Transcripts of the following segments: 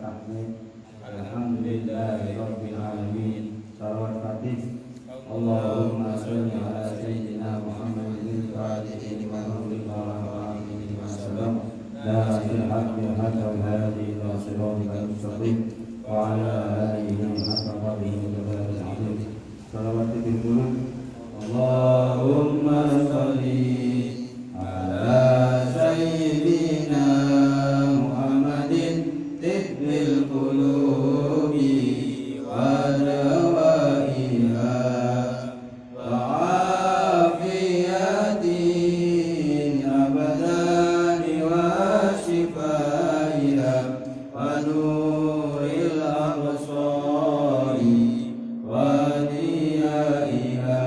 tahmid. Alhamdulillahi rabbil alamin. Salawat Fatih. Allahumma sholli ala sayyidina Muhammadin al-Fatih lima ughliqa wal khatimi lima sabaq. Nasil haqqil haqq wal hadi ila siratal mustaqim wa ala alihi haqqa qadrihi wa miqdarihi. Salawat dulu. Allahumma sholli ala sayyidina Muhammadin tibbil qulubi wa dawaiha wa afiyatin abadani wa shifaiha wa nuril absari wa diyaiha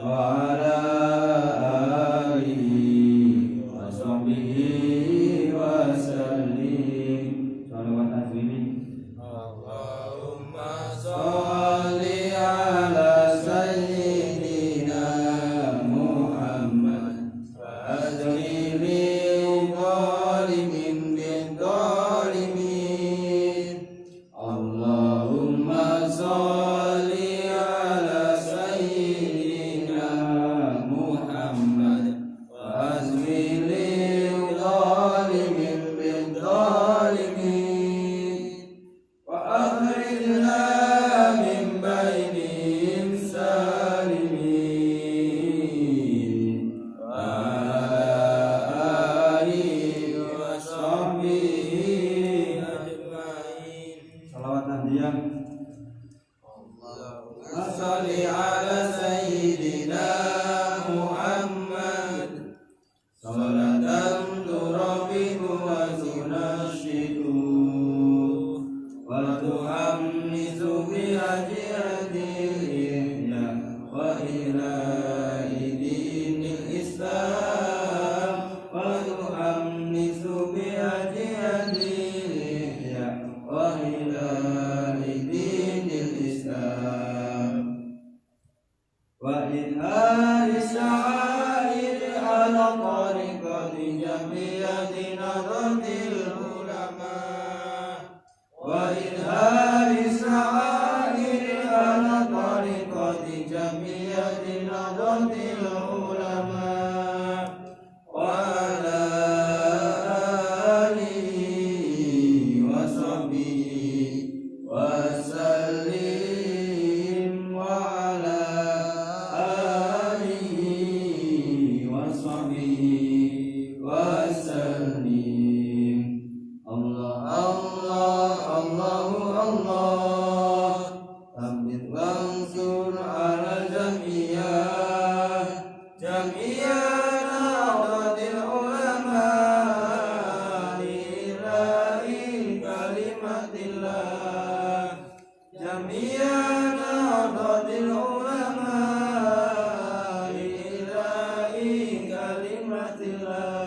wa ala alihi wa sahbihi wa sallim. Salawat taslim. Allahumma sholli ala sayyidina Muhammad wa azlimi zalimin bin zalimin. Allahumma sholli ala sayyidina Muhammad wa azlimi zalimin bin zalimin wa akhrijna min bainihim salimin wa ala alihi wa sahbihi ajma'in. Salawat nahdiyah. Allahumma sholli ala sayyidina Muhammad salatan turabihu wa tunashidu wa tuhammizu bi ajiyadil ihya wa ilahi dinil islam wa tuhammizu bi ajiyadil ihya wa ilahi dinil islam wa ilhari sa'air ala tariqati jamiyati nadratil ulama wa ilhari sa'air ala tariqati jamiyati nadratil ulama wa ala alihi wa sahbihi wa sallim wa ala alihi wa sahbihi wa sallim. Allah Allah Allahu Allah Hamid wansur ala jamiyah nahdlatil ulama ilahi kalimatillah jamiyah nahdlatil ulama ilahi kalimatillah.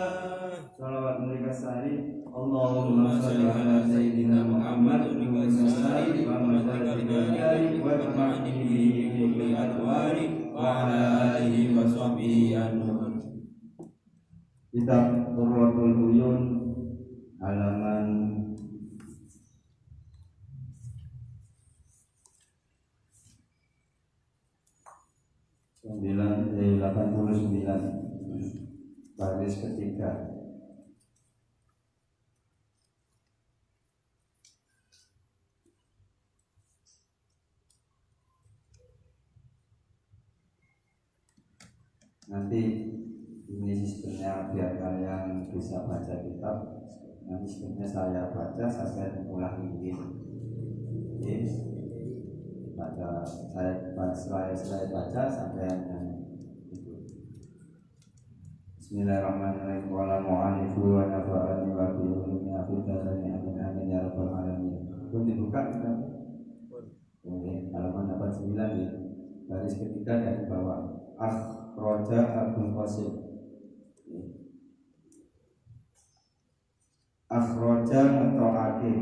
Salawat mereka sehari. Allahumma sholli ala sayyidina Muhammad wa salli wa madadil wa tamanihi kulli adwari wa ala alihi wa sahbihi an-nur. Kitab Qurratul Uyun halaman 89 baris ketiga. Nanti ini sistemnya biar kalian bisa baca kitab. Nanti sistemnya saya baca sampai ulangi begini. Baca saya baca sampai itu. Bismillahirrahmanirrahim. Wala mu'alifu wa nafa'ani wa bi'ulumi afidhani amin ya rabbal alamin. Pun dibuka kita. Oke, halaman 89 ya. Baris ketiga dari bawah. Akhraja Abdul Qasim. Akhraja mentokake.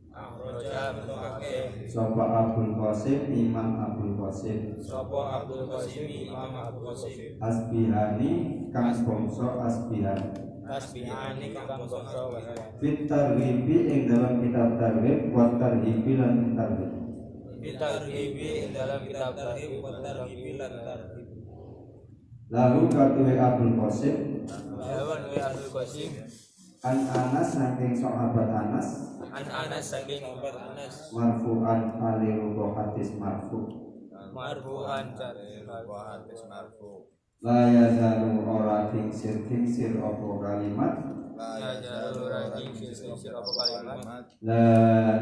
Akhraja mentokake. Sapa Abdul Qasim Imam Abdul Qasim. Sapa Abdul Qasim Imam Abdul Qasim. Asbihani kang bangsa Asbihan. tasbihani kang basa wae. Fit tarhibi ing dalam kitab tarhib wa tarhibi lan tarhib. Bitarhibi dalam kitab tarhib wa tarhibi lan tarhib. Lalu katuwe Abdul Qasim Lawan wa Abdul Qasim an Anas saking sahabat Anas an Anas saking sahabat Anas marfu'an aliru hadis marfu marfu'an hadis marfu. la yazalu ora kingsir apa kalimat La jalu rajing sir apa kalimat la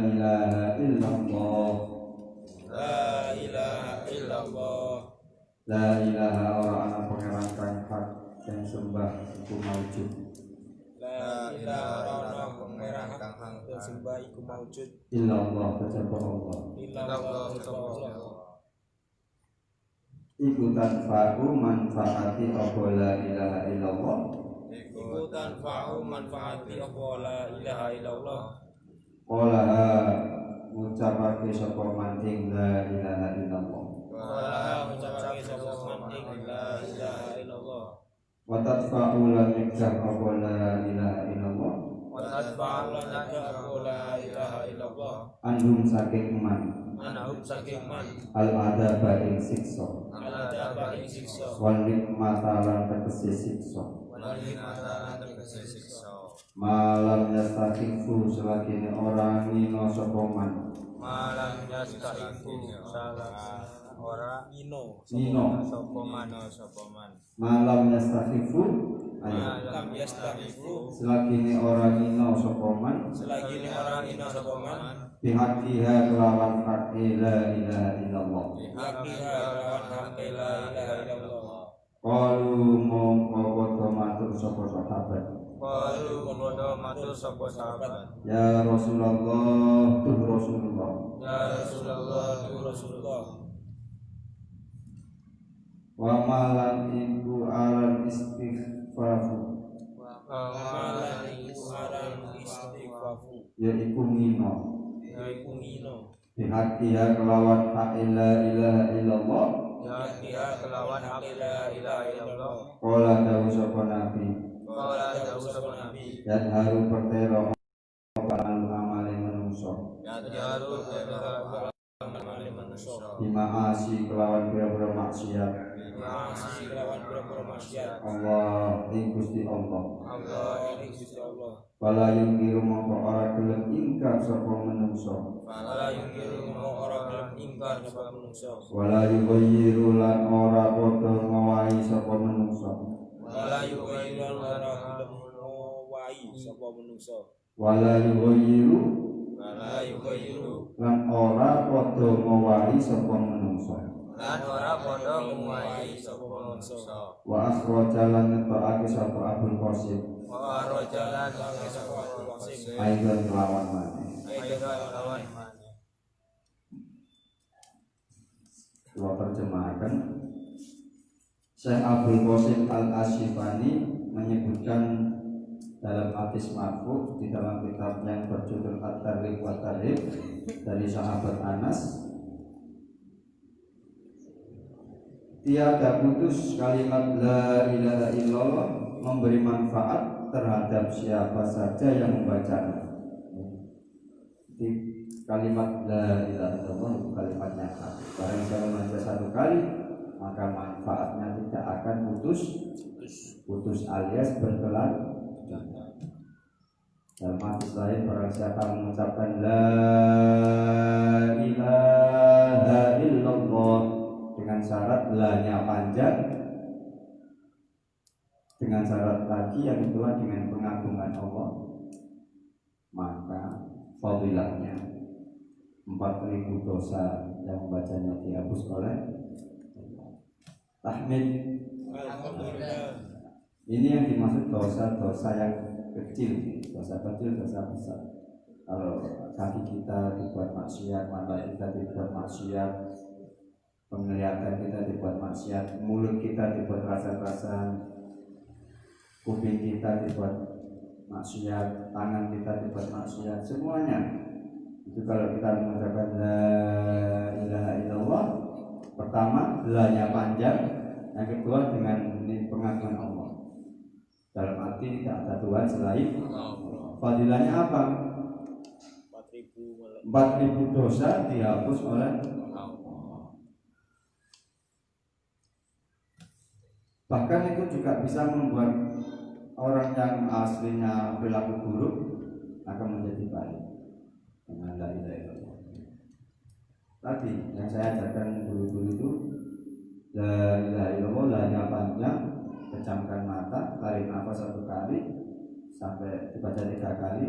ilaha illallah la ilaha illallah. la ilaha ora ana pangeran kang hak yang sembah iku maujud La ilaha illallah kang hak sembah iku maujud illallah kejaba Allah illallah. iku tanfa'u manfaati apa la ilaha illallah Iku tanfa'u manfaati apa la ilaha illallah. qala ngucapake sapa man ing la ilaha illallah Wala ngucapake sapa man ing la ilaha illallah. wa tadfa'u lan yakzab apa la ilaha illallah Wa tadfa'u lan apa la ilaha illallah. anhum saking man Anahum saking man al adaba ing siksa al-adaba ing siksa wal nikmata lan tegese siksa wal nikmata lan tegese siksa. malam yastaqifu selagine ora ngino sapa man Malam yastaiku salah ora ngino sapa man. malam yastaqifu ayo Malam yastaiku selagine ora ngino sapa man selagi ini orang ngino sapa man bihaqiha kelawan hak la ilaha illallah hakiha lawan hak la ilaha illallah. qalu mongko padha matur sapa sahabat Qalu padha matur sapa sahabat ya Rasulullah tuh Rasulullah ya Rasulullah tu Rasulullah. wa malan iku aran istighfaru Amalan iku aran istighfafu yaiku ngino yaiku ngino bihaqiha kelawan hak la ilaha illallah ya dia kelawan hak la ilaha illallah. qala dawu sapa nabi Qala dawu sapa nabi dan haru pertero palan amale manungsa ya jaru amal manusia bimaasi kelawan pira-pira maksiat masih lawan pura-pura maksiat. Allah ing Gusti Allah Allah ing Gusti Allah. wala yungkiru mongko ora gelem ingkar sapa manungsa Wala yungkiru mau ora gelem ingkar sapa manungsa. wala yughayyiru lan ora padha ngowahi sapa manungsa Wala yungkiru ora gelem ngowahi sapa manungsa. wala yughayyiru Wala yungkiru lan ora padha ngowahi sapa manungsa lan ora padha ngowahi sapa manungsa. wa akhraja lan netokake sapa Abdul Qasim Wa rajalan sapa Abdul Qasim. aidan kelawan maneh Aida lawan mana? kula terjemahkan Syekh Abdul Qasim Al-Asyifani menyebutkan dalam hadis marfu di dalam kitab yang berjudul At-Tarhib wa Tarhib dari sahabat Anas, tiada putus kalimat la ilaha illallah memberi manfaat terhadap siapa saja yang membacanya. Di kalimat la ilaha illallah itu kalimatnya hak. Barang siapa membaca satu kali maka manfaatnya tidak akan putus alias berkelanjutan. Dalam hadis lain barang siapa mengucapkan la ilaha illallah dengan syarat la-nya panjang, dengan syarat lagi yang kedua dengan pengagungan Allah, maka fadilahnya 4.000 dosa yang membacanya dihapus oleh tahmid. Alhamdulillah. Ini yang dimaksud dosa-dosa yang kecil, dosa kecil, dosa besar. Kalau kaki kita dibuat maksiat, mata kita dibuat maksiat, penglihatan kita dibuat maksiat, mulut kita dibuat rasa-rasa, kuping kita dibuat maksiat, tangan kita dibuat maksiat, semuanya itu kalau kita mengucapkan la ilaha illallah, pertama la-nya panjang, yang kedua dengan pengakuan Allah. dalam arti tidak ada Tuhan selain Allah. fadilahnya apa? 4.000 4.000 dosa dihapus oleh Allah. bahkan itu juga bisa membuat orang yang aslinya perilaku buruk akan menjadi baik dengan la ilaha illallah. Tadi yang saya ajarkan dulu itu la ilaha illallah, la-nya panjang, pejamkan mata, tarik nafas 1 kali sampai dibaca 3 kali,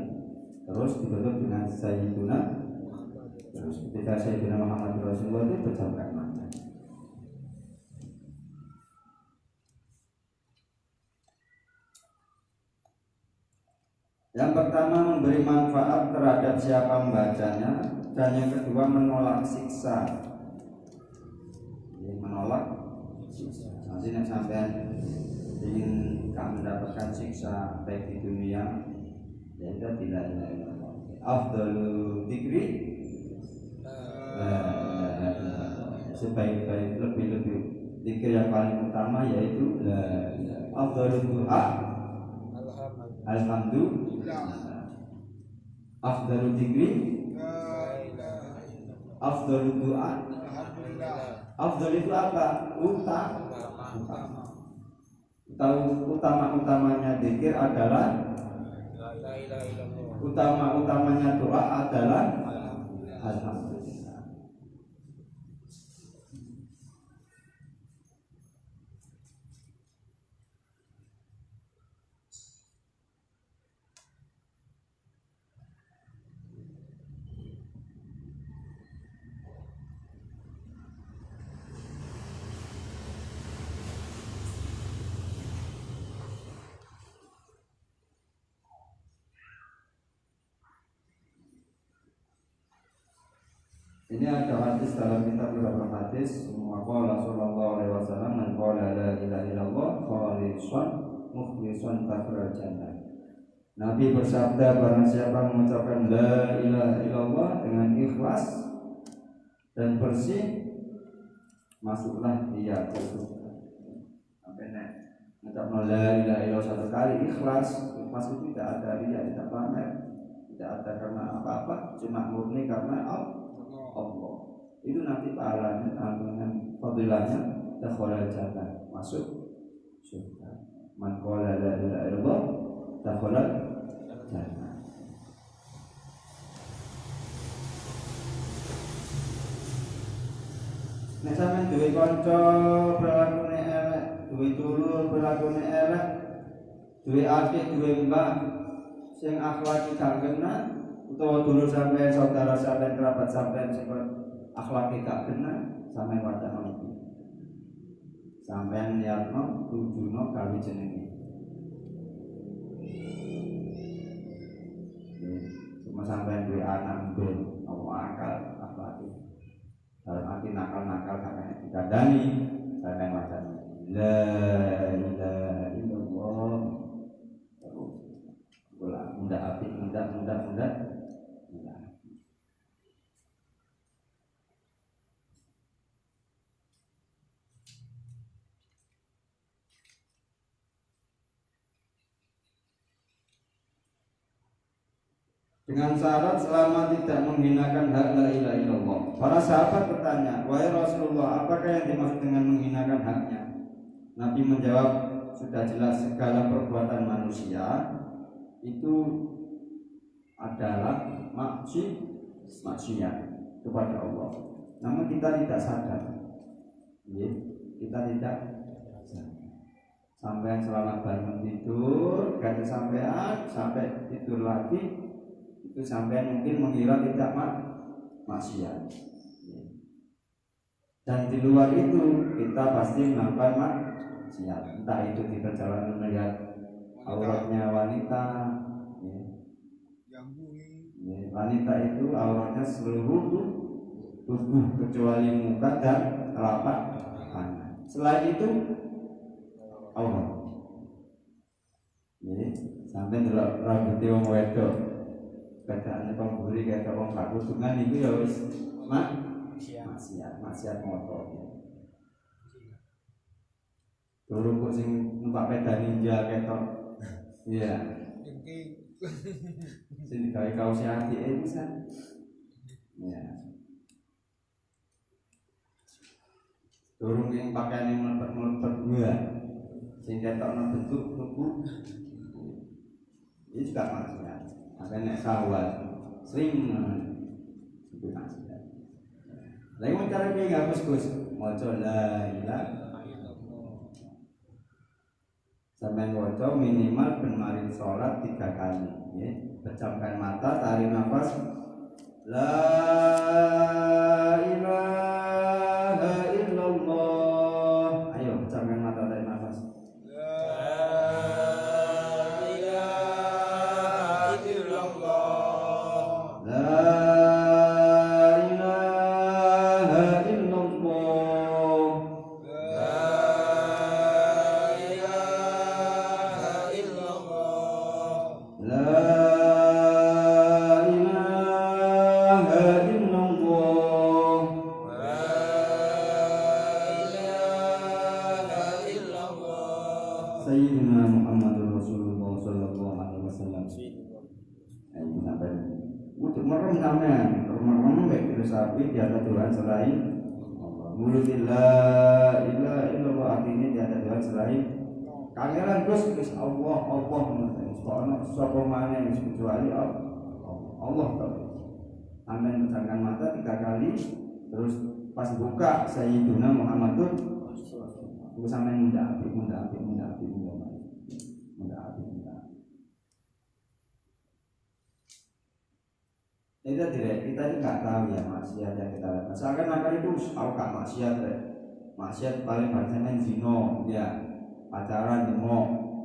terus ditutup dengan Sayyiduna. Terus ketika Sayyidina Muhammad Rasulullah itu pejamkan mata. Yang pertama memberi manfaat terhadap siapa membacanya, dan yang kedua menolak siksa. Menolak siksa. Nanti yang sampean ingin kamu mendapatkan siksa baik di dunia, yaitu tidak ilaha illallah. Afdalul dzikri la ilaha illallah. Sebaik-baik lebih zikir yang paling utama yaitu la ilaha. Afdalul du'a alhamdulillah. Afdalul dzikri afdalul du'a afdal itu apa? Utama-utamanya zikir adalah utama-utamanya doa adalah alhamdulillah. Ini ada hadis dalam kitab beberapa hadis. Maqala sallallahu alaihi wasallam, man qala la ilaha illallah khalisan mukhlisan takhral jannah. Nabi bersabda, barang siapa mengucapkan la ilaha illallah dengan ikhlas dan bersih, masuklah dia ke surga. Sampai nek mengucapkan la ilaha illallah 1 kali ikhlas itu tidak ada riya, tidak pamer, tidak ada karena apa-apa, cuma murni karena Allah. Itu nanti pahalanya dengan fadilahnya dakhalal jannah, masuk surga. Man qala la ilaha illallah dakhalal jannah. Nek sampeyan duwe kanca pelakune elek, duwe dulur pelakune elek, duwe adik, duwe mbak sing akhlak gak kena, utawa dulur sampeyan, saudara sampeyan, kerabat sampeyan sing akhlak gak kena, sampeyan wacana iki. Sampeyan niatno tujuno kali jenenge. Cuma sampeyan duwe anak ben apa akal akhlak. Dalam arti nakal-nakal kakaknya dikandani, sampeyan wacana la ilaha illallah. Terus ulang mudah api, mudah. Dengan syarat selama tidak menghinakan hak la ilaha illallah. Para sahabat bertanya, wahai Rasulullah, apakah yang dimaksud dengan menghinakan haknya? Nabi menjawab, sudah jelas segala perbuatan manusia itu adalah maksiat kepada Allah. Namun kita tidak sadar. Kita tidak sadar. Sampai selamat bangun tidur, gak sampai tidur lagi, itu sampai mungkin mengira tidak maksiat. Dan di luar itu kita pasti melakukan maksiat. Entah itu di perjalanan melihat auratnya wanita, wanita itu auratnya seluruh tubuh kecuali muka dan telapak tangan. Selain itu aurat. Sampai delok rambut wong wedok. Bacaan pemburi kayak wong kakusungan itu ya wis maksiat motor. Turun kok sing numpak peda ninja ketok Iya. Sing digawe kaos atike bisa. Ya. Durung yang pakaiane mlepet-mlepet ya. Sing ketokno bentuk tubuh. Ini juga maksiat. Makanya nek sawat sering itu maksiat. Lagi mau cara piye ngapus Gus? Maca la ilaha illallah. Sampai waca minimal ben mari salat 3 kali, ya. Pejamkan mata, tarik nafas. La ilaha illallah. Ayo pejamkan mata, tarik nafas. La ilaha illallah. La Sayyidina Muhammadur Rasulullah sallallahu alaihi wasallam. Ayo sampai untuk merem sampean, merem baik itu sapi di atas Tuhan selain Allah. Mulutillah ilaha illallah artinya di atas Tuhan selain kangelan Gus Allah soalnya sapa maneh kecuali Allah taala. Amin pejamkan mata 3 kali terus pas buka Sayyidina Muhammadur Rasulullah. Sampai mudah api. Kita ini nggak tahu ya maksiat yang kita lakukan. Seakan-akan itu tahu gak maksiat ya. Maksiat paling banyak zino, ya pacaran, demo.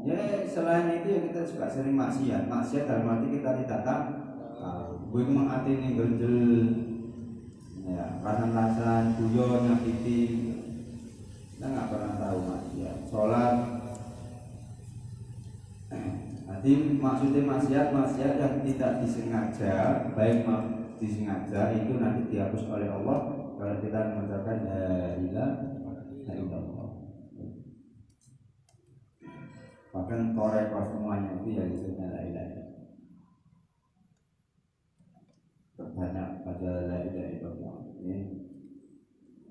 Ya selain itu ya kita juga sering maksiat. Maksiat dalam arti kita tidak tahu. Gue menghati ini gerjel, ya rasan-rasan, guyon, nyakiti. Kita nggak pernah tahu maksiat. Sholat. Jadi maksudnya maksiat yang tidak disengaja, baik disengaja itu nanti dihapus oleh Allah kalau kita mengucapkan la ilaha illallah. Bahkan toreko semuanya itu ya disebutnya la ilaha illallah. Terbanyak pada la ilaha illallah.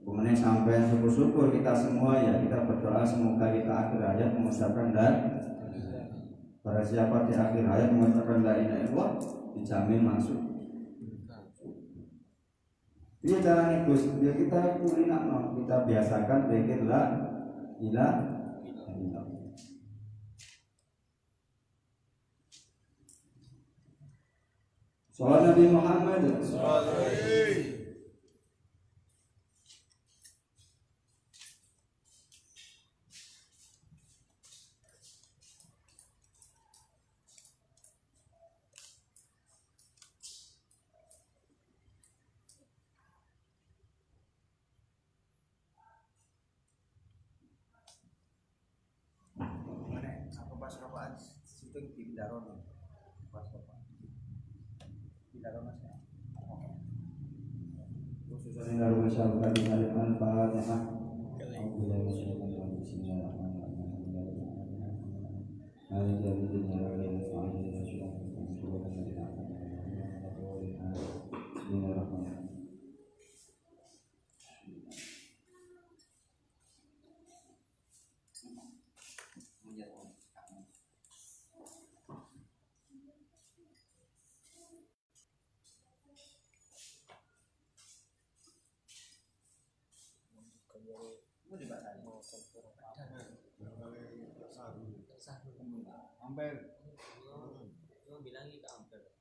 Kemudian sampai syukur-syukur kita semua ya kita berdoa semoga kita akhir hayat mengucapkan la. Para siapa di akhir hayat mengatakan la ilaha illallah dijamin masuk. Ini caranya Gus, ya kita kulina kita biasakan pikir la ilaha illallah. Salam Nabi Muhammad sallallahu alaihi. Pas rokokan situ di Darono. Pas rokokan. Di Darono saya. Khususnya dalam masyarakat di hadapan Fatihah. Alhamdulillah wassalamu Ampel. Yo bilangi ke Ampel.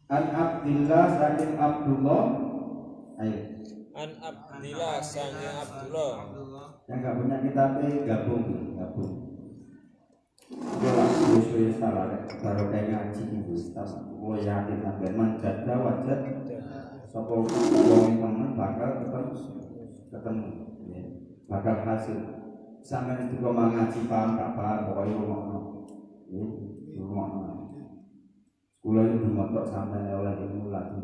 An Abdillah saking Abdullah. Ayo. An Abdillah sange Abdullah. Yang nggak punya kitabnya gabung. Gue salah baru kayak ngaji itu. Gue yakin sampai manjada wajah. Sopo wong temen bakal ketemu. Ya. Bakal hasil. Sampai itu mau ngaji paham gak paham pokoknya rumah. Rumah. Sekolah itu motor sampai oleh ilmu lagi.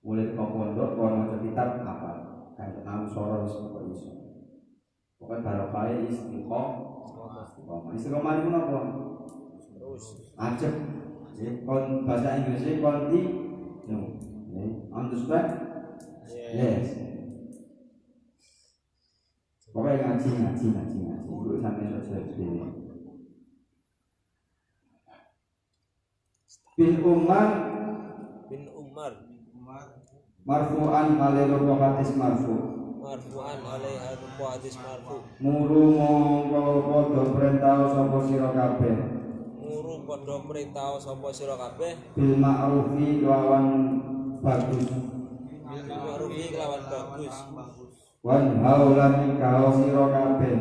Mulai ke pondok, kalau mau kitab apa? Kayak namu soro pokoknya iso. Pokoknya barokah istiqomah. Istiqomah itu apa? Terus Ajep. Kon bahasa Inggrisnya konti. Understand? Yes. Pokoknya ngaji. Dulu sampai selesai ini. Bin Umar marfu'an alaihi wa hadis marfu'an alaiha rupa hadis marfu. Muru mongko padha perintah sapa sira kabeh Muru padha perintah sapa sira kabeh bil ma'rufi lawan bagus ma'rufi kelawan bagus. wan haulan kau sira kabeh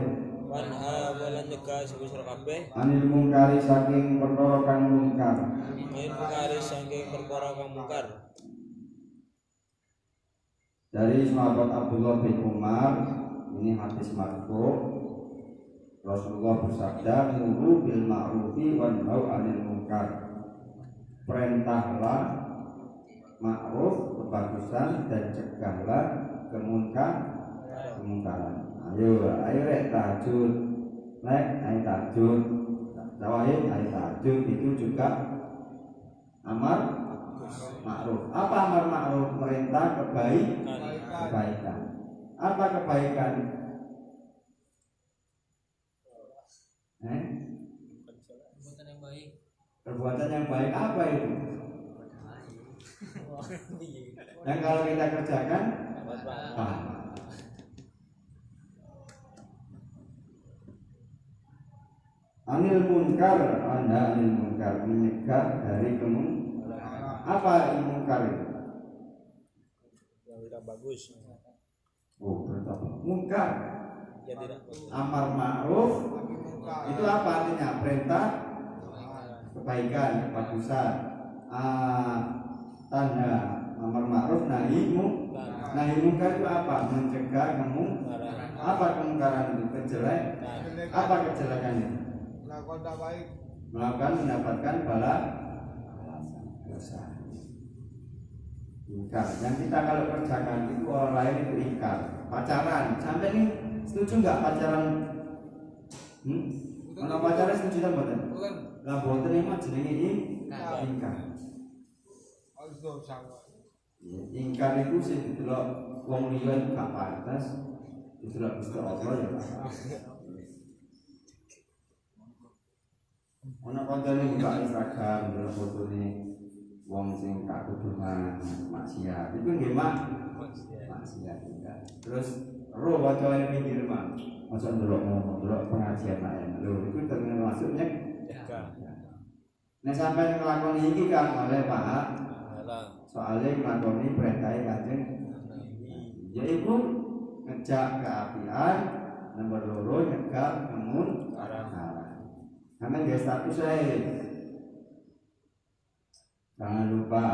Wan hawalan nyegah sira kabeh anil mungkari saking perkara kang mungkar main perkara saking perkara kang mungkar. Dari sahabat Abdullah bin Umar, ini hadis marfu. Rasulullah bersabda, "Muru bil ma'rufi wanhau 'anil munkar." Perintahlah ma'ruf kebagusan dan cegahlah kemungkaran. Ayo rek tahajud. Ayo tahajud. Tawahin ayo tahajud itu juga amar ma'ruf. Apa amar ma'ruf? Perintah kebaikan. Apa kebaikan? Perbuatan yang baik. Perbuatan yang baik apa itu? Yang kalau kita kerjakan anil munkar, anil munkar, menyegah dari kemungkaran. Apa munkar itu? Yang tidak bagus. Oh, perintah munkar. Yang tidak bagus. Amar ma'ruf itu apa artinya? Perintah kebaikan, kebagusan. Tanda amar ma'ruf nahi munkar itu apa? Mencegah kemungkaran. Apa kemungkaran itu? Kejelekan. Apa kejelekannya? Melakukan mendapatkan balasan. Ingkar. Yang kita kalau kerjakan itu orang lain itu ingkar. Pacaran, sampai ini setuju nggak pacaran? Kalau pacaran setuju tak betul? Lah betul ini mah jenenge ingkar. Ingkar itu sih delok wong liya gak pantas, delok Gusti Allah ya. Ana koncone buka Instagram delok fotone wong sing gak kuduman maksiat. Itu nggih maksiat enggak. Terus roh wacane pinggir mah. Masa ndelok pengajian lain. Lho itu termasuk nyegah. Nek sampeyan nglakoni iki kan oleh Pak. Soalnya nglakoni perintah Kanjeng yaitu ngejak keapian, nomor loro nyegah kemungkaran. Karena dia status saya. Jangan lupa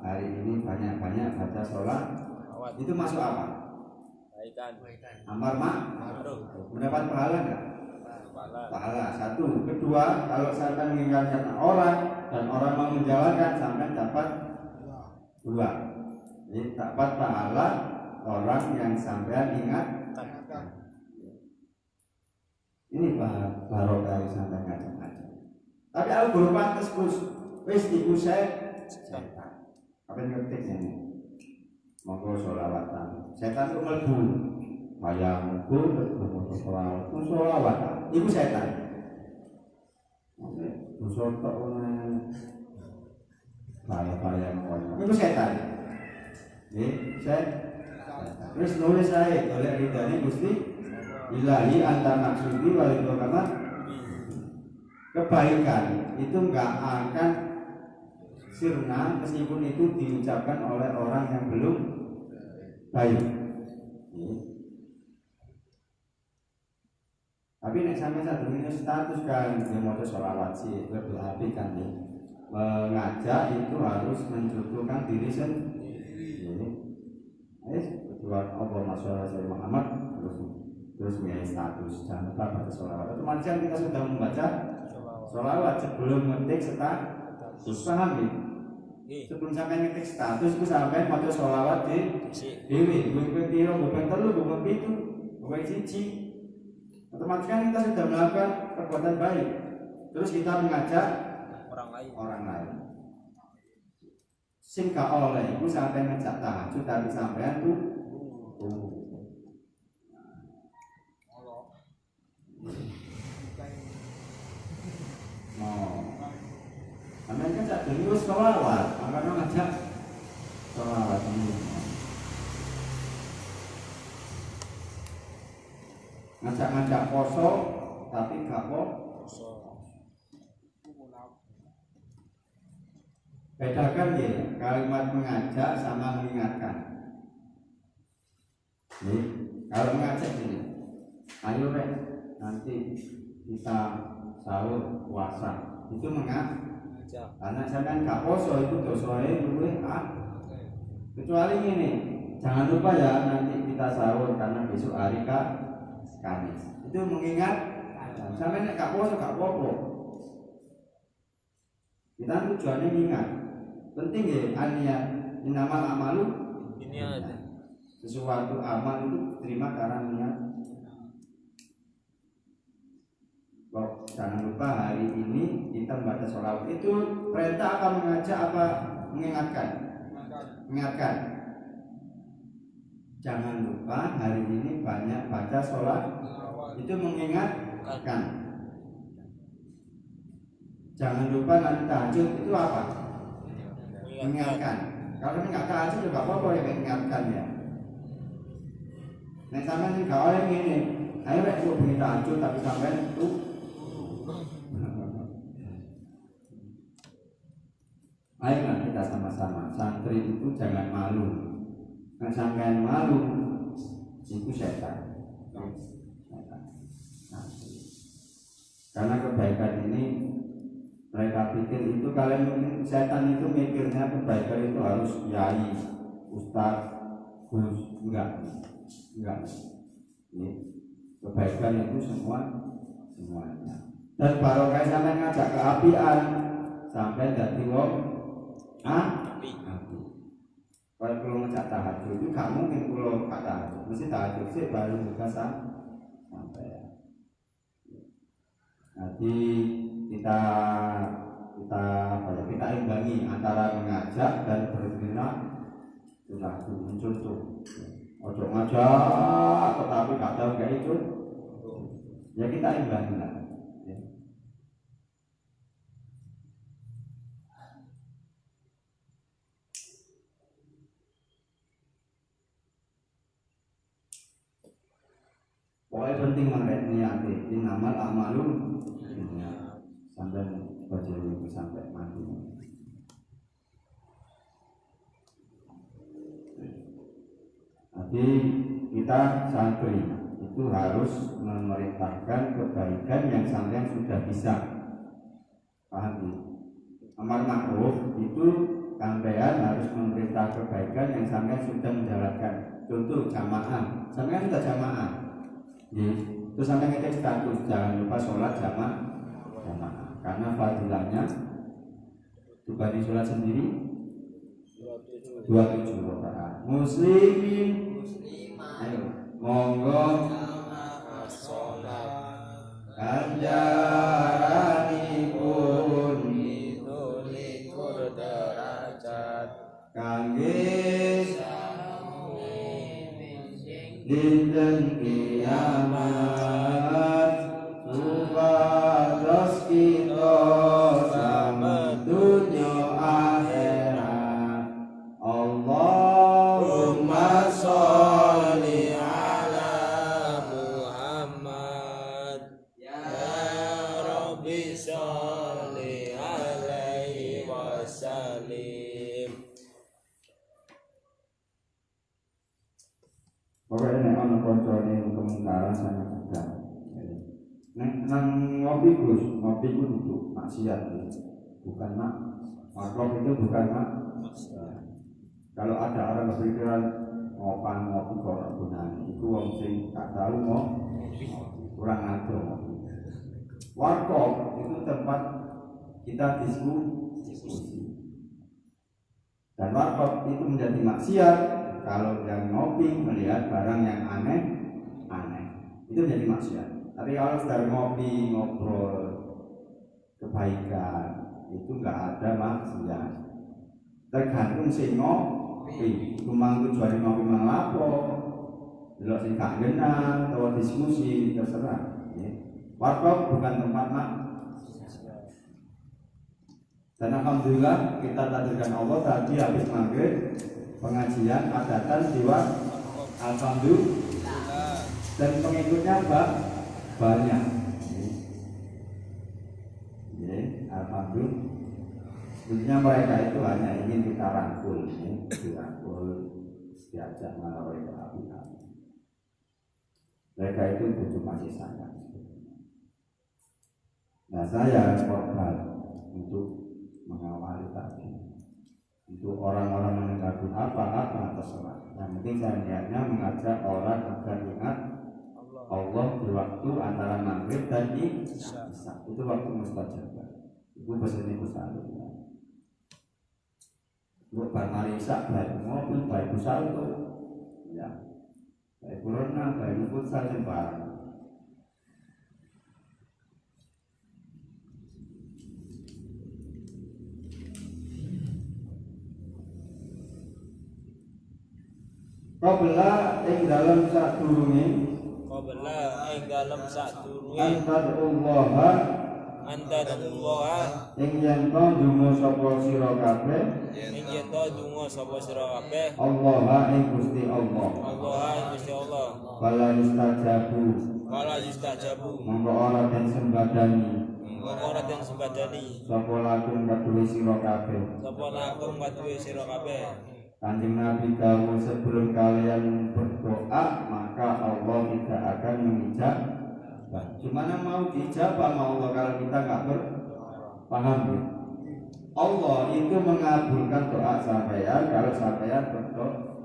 hari ini banyak-banyak baca sholat. Itu masuk apa? Amar ma'ruf. Mendapat pahala enggak? Pahala. Satu. Kedua, kalau sampai mengingatkan orang dan orang mau menjalankan sampai dapat dua. Jadi dapat pahala orang yang sampai ingatkan. Ini barokah sampai ngajak-ngajak. Tapi aku belum pantas wis iku setan. Apa yang ngetiknya ini? Monggo sholawatan. Setan itu mlebu. Bayang mlebu sholawatan. Iku setan. Dosa tok ono. Bayang kono. Iku setan. Nggih, setan. Terus nulis ae golek ridane Gusti Ilahi anta maksudi walidu kama. Kebaikan itu enggak akan sirna meskipun itu diucapkan oleh orang yang belum baik. Tapi nek sampai satu ini status kan yang mau sholawat sih berarti kan nih mengajak itu harus mencontohkan diri sendiri. Kedua Allah masyaallah saya Muhammad terus punya status jangan lupa baca sholawat. Otomatis kan kita sudah membaca sholawat sebelum ngetik status, paham ya? Sebelum sampai ngetik status itu sampai baca sholawat di dewi, gue piro, gue telu, gue pitu, gue cici. Otomatis kan kita sudah melakukan perbuatan baik. Terus kita mengajak orang lain. Sing gak oleh itu sampai ngajak tahajud tapi sampean tuh sampean kan sak dene wis sholawat, makanya ngajak sholawat ini. Ngajak poso tapi gak poso. Bedakan ya kalimat mengajak sama mengingatkan. Nih, kalau mengajak ini, ayo rek nanti kita sahur puasa itu mengajak. Karena sampean gak poso itu dosoe luwih kecuali ini, jangan lupa ya nanti kita sahur karena besok hari Kamis. Itu mengingat sampean nek gak poso gak apa-apa. Kita tujuannya mengingat. Penting ya niat inamal amalu ini ada sesuatu amal itu terima karena niat. Jangan lupa hari ini kita membaca sholawat itu perintah apa mengajak apa mengingatkan? Mengingatkan. Jangan lupa hari ini banyak baca sholat itu mengingatkan. Jangan lupa nanti tahajud itu apa? Mengingatkan. Kalau enggak tahajud juga apa-apa ya mengingatkan ya. Nek sampean enggak oleh ngene, ayo rek kok bengi tahajud tapi sampean itu ayolah kita sama-sama. Santri itu jangan malu. Nek sampean malu itu setan. Karena kebaikan ini mereka pikir itu kalian setan itu mikirnya kebaikan itu harus kiai, ustaz, gus, enggak. Ini kebaikan itu semuanya. Dan barokah sampai ngajak keapian sampai dari wong api. Kalau ngajak tahajud itu gak mungkin kalau gak tahajud, mesti tahajud sih baru juga sampai. Nanti kita imbangi antara mengajak dan bergerak sudah muncul tuh. Ojo ngajak tetapi gak tahu gak ikut. Ya kita imbangi lah. Ya. Pokoknya penting niat ini amal amalun sampai baca itu sampai mati. Jadi kita santri itu harus memerintahkan kebaikan yang sampean sudah bisa. Paham ya? Amar ma'ruf itu sampean harus memerintah kebaikan yang sampean sudah menjalankan. Contoh jamaah, sampean sudah jamaah. Ya, terus sampean ngecek status jangan lupa sholat jamaah. Karena fadilahnya dibanding sholat sendiri 27 rakaat. Muslimin ayo monggo sholat ganjaranipun itu likur derajat kangge dinten kiamat supados kita selamat dunia akhirat. Allahumma sholli ala Muhammad ya Rabbi sholli alaihi wasallim. sekarang saya juga. Nang ngopi Gus, ngopi itu duduk maksiat ya. Bukan mak, makhluk itu bukan mak. Kalau ada orang berpikiran ngopi kok gunanya, itu wong sing tak tahu mau kurang ajar. Warkop itu tempat kita diskusi. Dan warkop itu menjadi maksiat kalau yang ngopi melihat barang yang aneh, itu menjadi maksiat. Tapi kalau sudah ngopi, ngobrol kebaikan, itu enggak ada maksiat. Tergantung sing ngopi, cuma tujuan ngopi manglapo, delok sing gak kenal atau diskusi terserah. Warkop bukan tempat maksiat. Dan alhamdulillah kita takdirkan Allah tadi habis maghrib pengajian adatan jiwa, alhamdulillah, dan pengikutnya banyak. Alhamdulillah. Sebenarnya mereka itu hanya ingin kita rangkul, diajak melalui api-api. Mereka itu butuh kasih sayang. Nah, saya korban untuk mengawali tadi. Untuk orang-orang mendengarkan apa terserah. Yang penting saya niatnya mengajak orang agar ingat Allah di waktu antara maghrib dan isya. Itu waktu mustajab. Itu bahasa ini besar. Buat mari isya baik mobil baik besar itu. Ya. Baik corona baik futsal sembarang. Qabla ing dalam sadurunge Antadullah ing yen to ndonga sapa sira kabeh Allah ing Gusti Allah wala yustajabu monggo ora den sembadani sapa lakum kadue sira kabeh Kanjeng Nabi dawuh sebelum kalian berdoa maka Allah tidak akan mengijab. Gimana mau dijabah sama Allah kalau kita nggak berpaham ya? Allah itu mengabulkan doa sampean kalau sampean berdoa.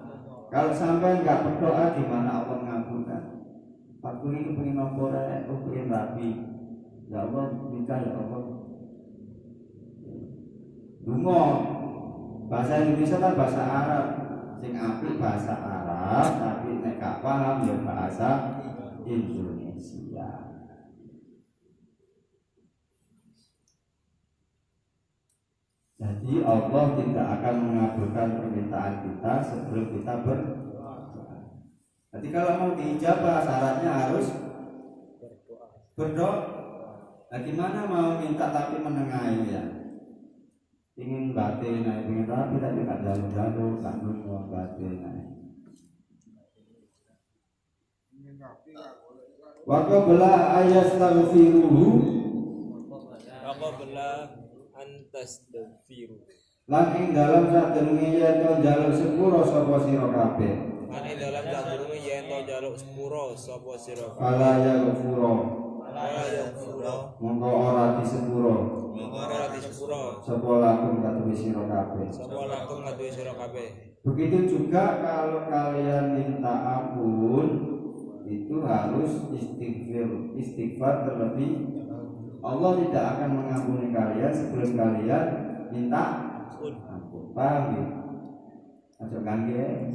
Kalau sampean nggak berdoa gimana Allah mengabulkan? Aku ini pengen nomornya, aku pengen rapi. Ya Allah minta ya Allah. Dungo. Bahasa Indonesia kan bahasa Arab, sing apik bahasa Arab, tapi nek gak paham ya bahasa Indonesia. Jadi Allah tidak akan mengabulkan permintaan kita sebelum kita berdoa. Jadi kalau mau diijabah syaratnya harus berdoa. Nah, gimana mau minta tapi menengahi ya? Ingin batin, ingin rapi tapi tak jalur-jalur, tak nunggu batin. Waqabla ayastaghfiruhu lan ing dalam sadurunge yen to njaluk sepuro sapa sira kabeh. Fala ya ghafura monggo ora disepuro sapa lakum kadue sira kabeh. Begitu juga kalau kalian minta ampun itu harus istighfar terlebih. Allah tidak akan mengampuni kalian sebelum kalian minta ampun. Paham ya? Masuk kangge.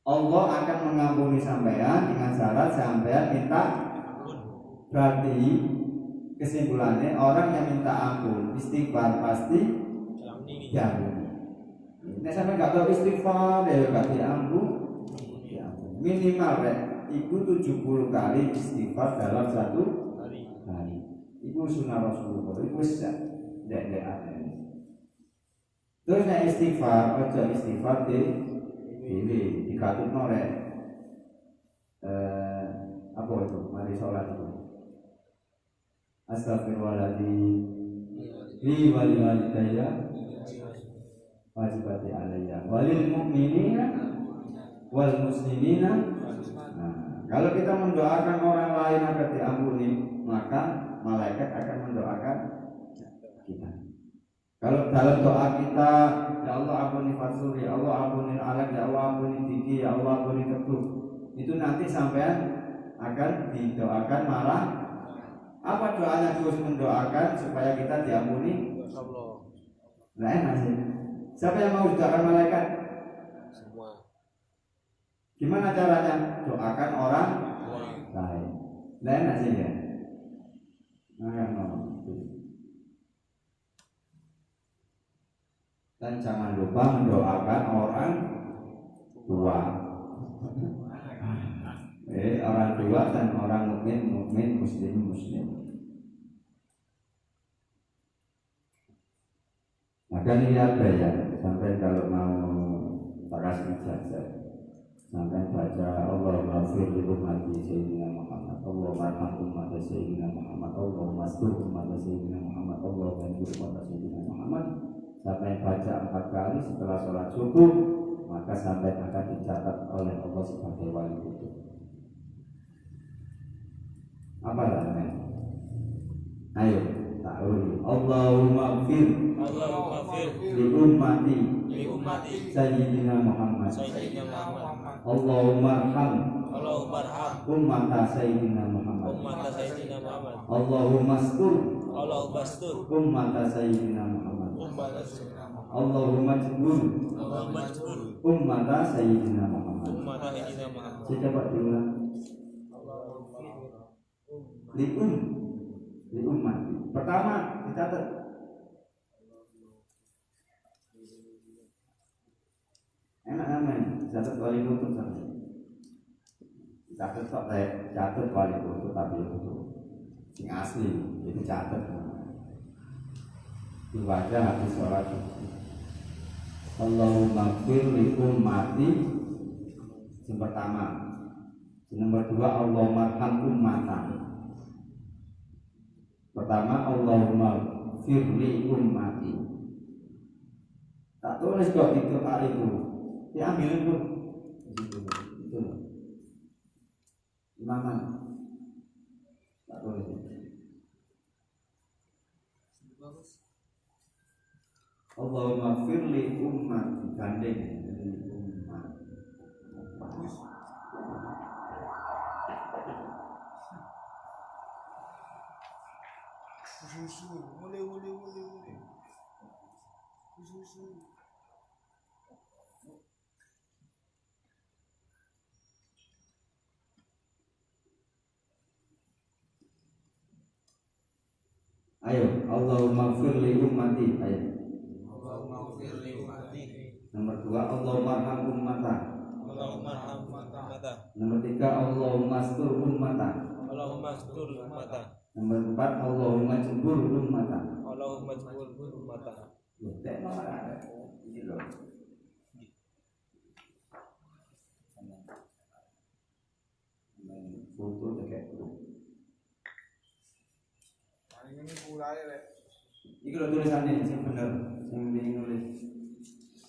Allah akan mengampuni sampean dengan syarat sampean minta. Berarti kesimpulannya orang yang minta ampun istighfar pasti diampuni. Nek sampean enggak tahu istighfar ya enggak diampun. Minimal itu 70 kali istighfar dalam satu hari. Itu sunnah Rasulullah. Itu dek aneh. Terus nek istighfar, aja istighfar ini dikatutno rek. Apa itu? Mari sholat itu. Astaghfirullahaladzim li wali walidayya wajibati alayya walil mu'minina wal muslimina. Nah, Kalau kita mendoakan orang lain agar diampuni, maka malaikat akan mendoakan kita. Kalau dalam doa kita, ya Allah ampuni Fasul, ya Allah ampuni Alek, ya Allah ampuni Diki, ya Allah ampuni Teguh, itu nanti sampean akan didoakan malah apa doanya terus mendoakan supaya kita diampuni Allah. Nah enak sih. Siapa yang mau doakan malaikat? Semua. Gimana caranya? Doakan orang lain. Nah enak sih ya. Dan jangan lupa mendoakan orang tua. Orang tua dan orang mukmin muslim. Maka ini apa ya? Sampai kalau mau kasih ijazah, sampai baca Allahumma fir li ummati sayyidina Muhammad, Allahumma arham ummati sayyidina Muhammad, Allahumma astur ummati sayyidina Muhammad, Allahumma anjur ummati sayyidina Muhammad. Sampai baca 4 kali setelah sholat subuh, maka sampai akan dicatat oleh Allah sebagai wali kudus. Apa namanya? Ayo, ta'awul. Allahumma fir li ummati sayyidina Muhammad. Allahumma arham ummata sayyidina Muhammad. Allahumma astur ummata sayyidina Muhammad. Allahumma jbur ummata sayyidina Muhammad. Saya coba diulang. Li ummati. Pertama dicatat. Enak namanya, catat wali kutub saja. Catat kok kayak catat wali kutub tapi itu sing asli, itu catat. Dibaca habis sholat. Allahumma fir li ummati. Yang pertama. Yang nomor 2 Allahumma arham ummata. Pertama Allahumma fir li ummati. Tak tulis kok itu kali itu. Diambil itu. Itu. Gimana? Tak tulis. Allahumma fir li ummati gandeng li ummati. Susu, mulai. Susu. Ayo, Allahumma fir li ummati. Ayo. Allahumma fir li ummati. Nomor 2 Allahumma arham ummata. Allahumma arham ummata. Nomor 3 Allahumma astur ummata. Allahumma astur ummata. Nomor 4 Allahumma jbur ummata. Allahumma jbur ummata. Loh, tak nomor ada. Ini loh. Foto kayak itu. Ini mulai rek. Iki lho tulisannya sing bener, sing nulis.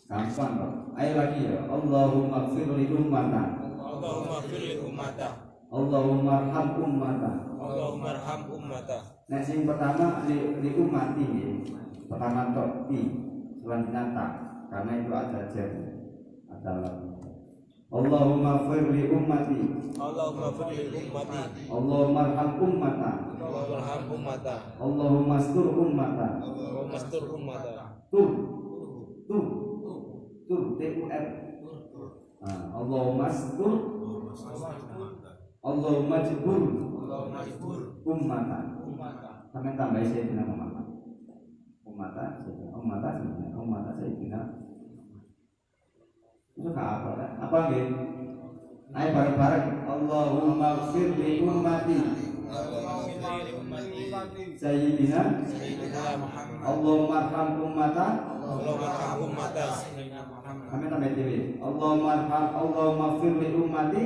Gampang kok. Ayo lagi ya. Allahumma fir li ummata. Allahumma fir li ummata. Allahumma arham ummata. Allahumma arham ummata. Nah, sing pertama li ummati ya. Pertama tok i, selanjutnya tak. Karena itu ada jar. Ada lam. Allahumma fir li ummati. Allahumma fir li ummati. Allahumma arham ummata. Allahumma arham ummata. Allahumma astur ummata. Allahumma astur ummata. Tur T-U-R. Allahumma astur. Allahumma jbur ummata. Sampai tambah Sayyidina Muhammad. Ummata Sayyidina. Itu apa kan? Apa nggih? Ayo bareng-bareng. Allahumma ighfir li ummati. Sayyidina Allahumma arham ummata. Allahumma arham ummata. Kami tambah dhewe. Allahumma ighfir li ummati.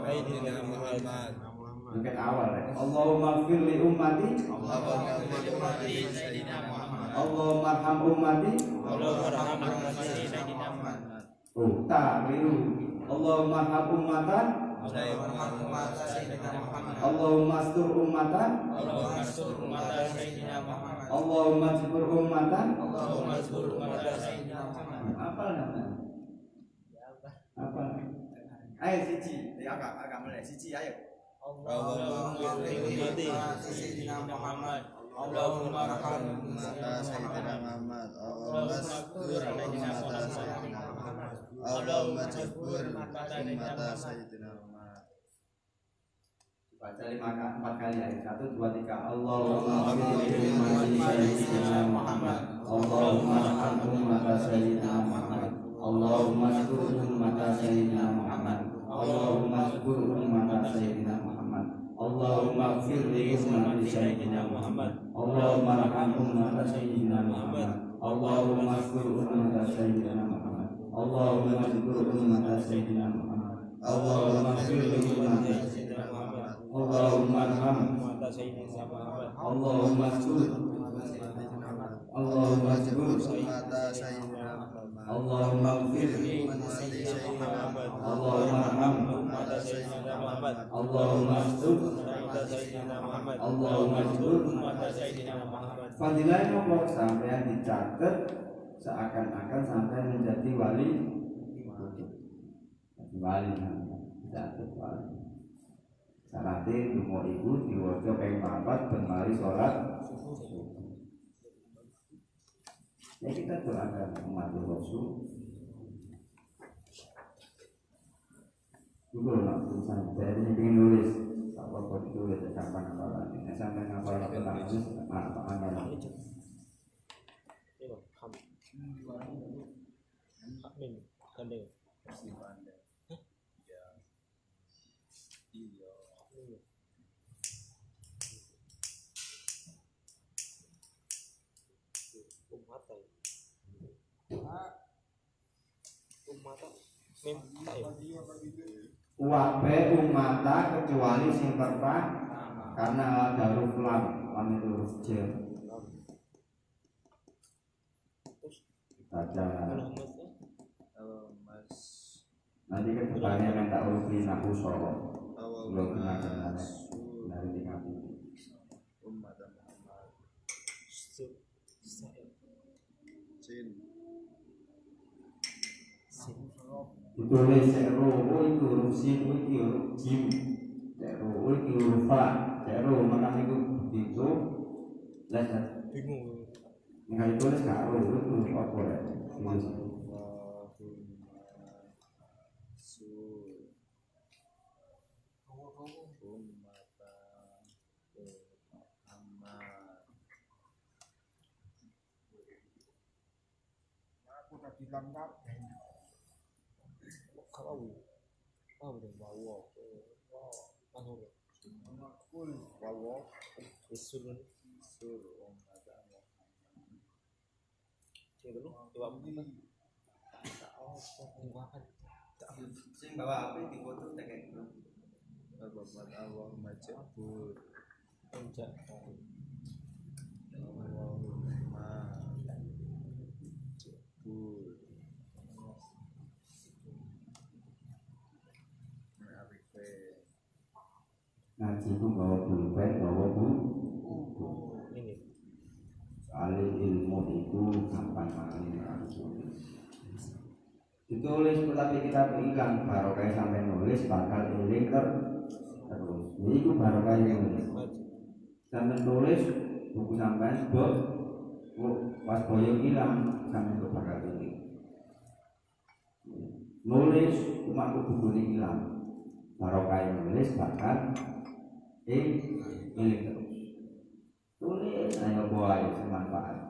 Sayyidina Muhammad. Mungkin awal ya. Allahumma ighfir li ummati. Allahumma arham ummati. Allahumma arham ummati. Oh, tak keliru. Allahumma arham ummata. Allahumma astur ummatan Allahumma jibur ummatan apa namanya? Apa? Ayo siji, agak mulai siji ayo. Allahumma ummati Sayyidina Muhammad. Allahumma arham Sayyidina Muhammad. Allahumma astur Sayyidina Muhammad. Allahumma jibur ummata Sayyidina Muhammad. Baca 4 kali ya. 1 2 3. Allahumma ighfir ummati Sayyidina Muhammad. Allahumma arham ummata Sayyidina Muhammad. Allahumma astur ummata Sayyidina Muhammad. Allahumma astur ummata Sayyidina Muhammad. Allahumma ighfir li ummati Sayyidina Muhammad. Allahumma arham ummata Sayyidina Muhammad. Allahumma astur ummata Sayyidina Muhammad. Allahumma astur ummata Sayyidina Muhammad. Allahumma ighfir li ummati Sayyidina Muhammad. Allahumma arham ummata Sayyidina Muhammad. Allahumma astur Allahumma astur ummata Sayyidina Muhammad. Allahumma ighfir li ummati Sayyidina Muhammad. Allahumma arham ummata Sayyidina Muhammad. Allahumma astur ummata Sayyidina Muhammad. Allahumma astur ummata Sayyidina Muhammad. Fadilah nomor sampai dicatat seakan-akan sampai menjadi wali. Wali dicatat wali. Syaratnya umur ibu diwaca ping 4 ben mari salat subuh. Ya kita doakan umat Rasul. Juga nak tulisan saya ini ingin nulis apa ditulis sampai apa lagi. Sampai apa lagi lanjut apa anggaran. Amin. Kandeng. Wabe umata kecuali sing pertama karena ada huruf lam itu huruf j. Baca nanti ke depannya minta huruf lina usoro belum kenal dari 30 umat Muhammad. ditulis sero itu huruf sin itu huruf jim sero itu huruf fa sero mana itu begitu lihat Bingung. nggak ditulis karo itu huruf apa ya udah bawa Isun sing bawa apa di foto tekek Bapak Allah majabur Enjak Allahumma jabur ngaji itu bawa pulpen bawa buku ini soalnya ilmu itu gampang malin ditulis tetapi kita hilang barokah sampai nulis bakal eling terus jadi itu barokah yang nulis sampai tulis buku sampai pas boyong hilang sampai itu bakal eling nulis cuma buku ini hilang barokah yang nulis bakal eling terus tulis ayo buat bermanfaat.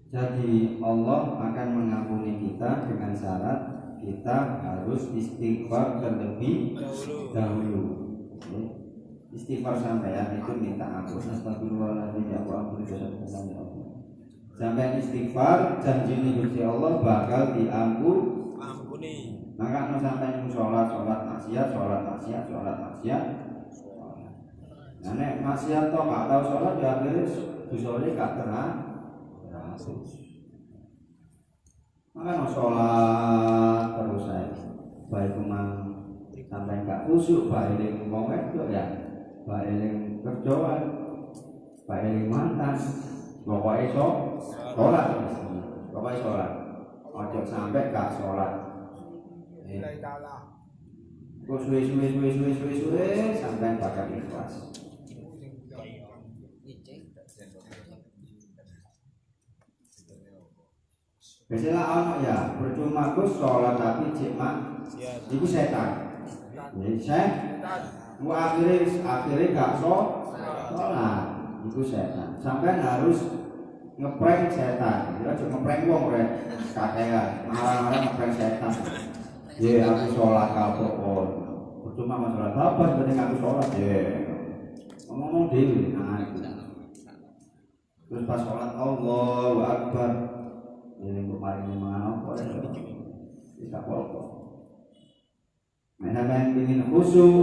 Jadi Allah akan mengampuni kita dengan syarat kita harus istighfar terlebih dahulu. Istighfar sampai itu minta ampun. Astagfirullahaladzim ya Allah, ampun dosa-dosa ya Allah. Sampai istighfar janji Gusti Allah bakal Ampuni. maka sampai sholat maksiat. Nah nek maksiat toh gak tau sholat ya akhirnya dosane gak terhasil. Maka sholat terus saya baik memang sampai gak khusyuk, baik yang wong wedok ya, baik yang kerjaan, baik yang mantan, pokoknya sholat, ojo sampai gak sholat. Kok suwe sampai bakal ikhlas. Biasanya ono ya percuma Gus sholat tapi cek itu setan. Jadi mu akhirnya gak sholat itu setan. Sampai harus ngeprank setan. Dia cuma ngeprank wong rek kakean. Marah-marah ngeprank setan. Ya aku sholat kapok. Percuma masalah apa penting aku sholat ya. Ngomong dewi terus pas sholat Allahu Akbar. Ini kemarin mangan apa ya? Bisa apa? Menawa ingin khusyuk,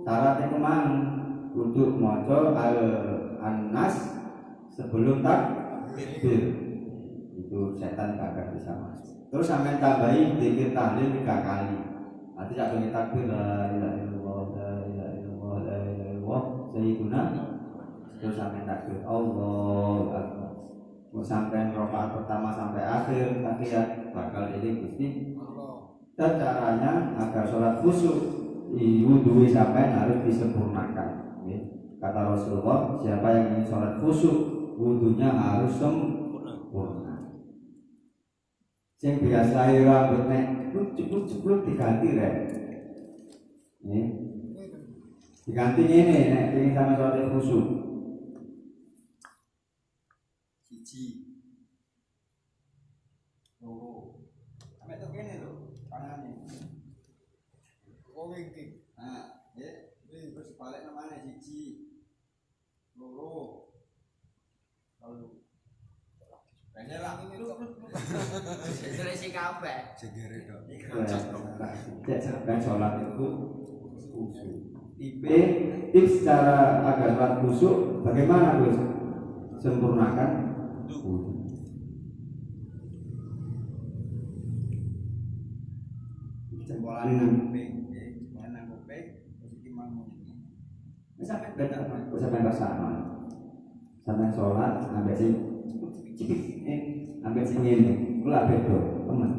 syaratnya kemana? Untuk maca An-Nas sebelum takbir. Itu setan kagak bisa masuk. Terus sampai tambahin zikir tahlil 3 kali. Nanti jatuhnya takbir la ilaha illallah, la ilaha illallah, la ilaha illallah, sayyiduna. Terus sampai takbir Allahu Akbar. Sampai rakaat pertama sampai akhir tahiyat bakal ini Gusti. Dan caranya agar sholat khusyuk wudhu sampai harus disempurnakan. Kata Rasulullah, siapa yang ingin sholat khusyuk wudhunya harus sempurna. Yang biasa rambutnya cepluk diganti rek. Diganti ini nek ingin sama sholat khusyuk. Sampai tuh gini loh, tangannya. Wingking. Nah, ya, terus balik namanya siji, loro, lalu. Kayaknya lah ini lu. Segera si kafe. Segera dong. Cek sampai sholat itu khusyuk. Tips cara agar sholat khusyuk bagaimana Gus? Sempurnakan wudhu. Jempolane nang kuping, nang kuping, terus iki mau ngene. Wis sampe bener, kok sampe rasane. Sampe salat sampe sing cipik, sampe sing ngene, kula beda, temen.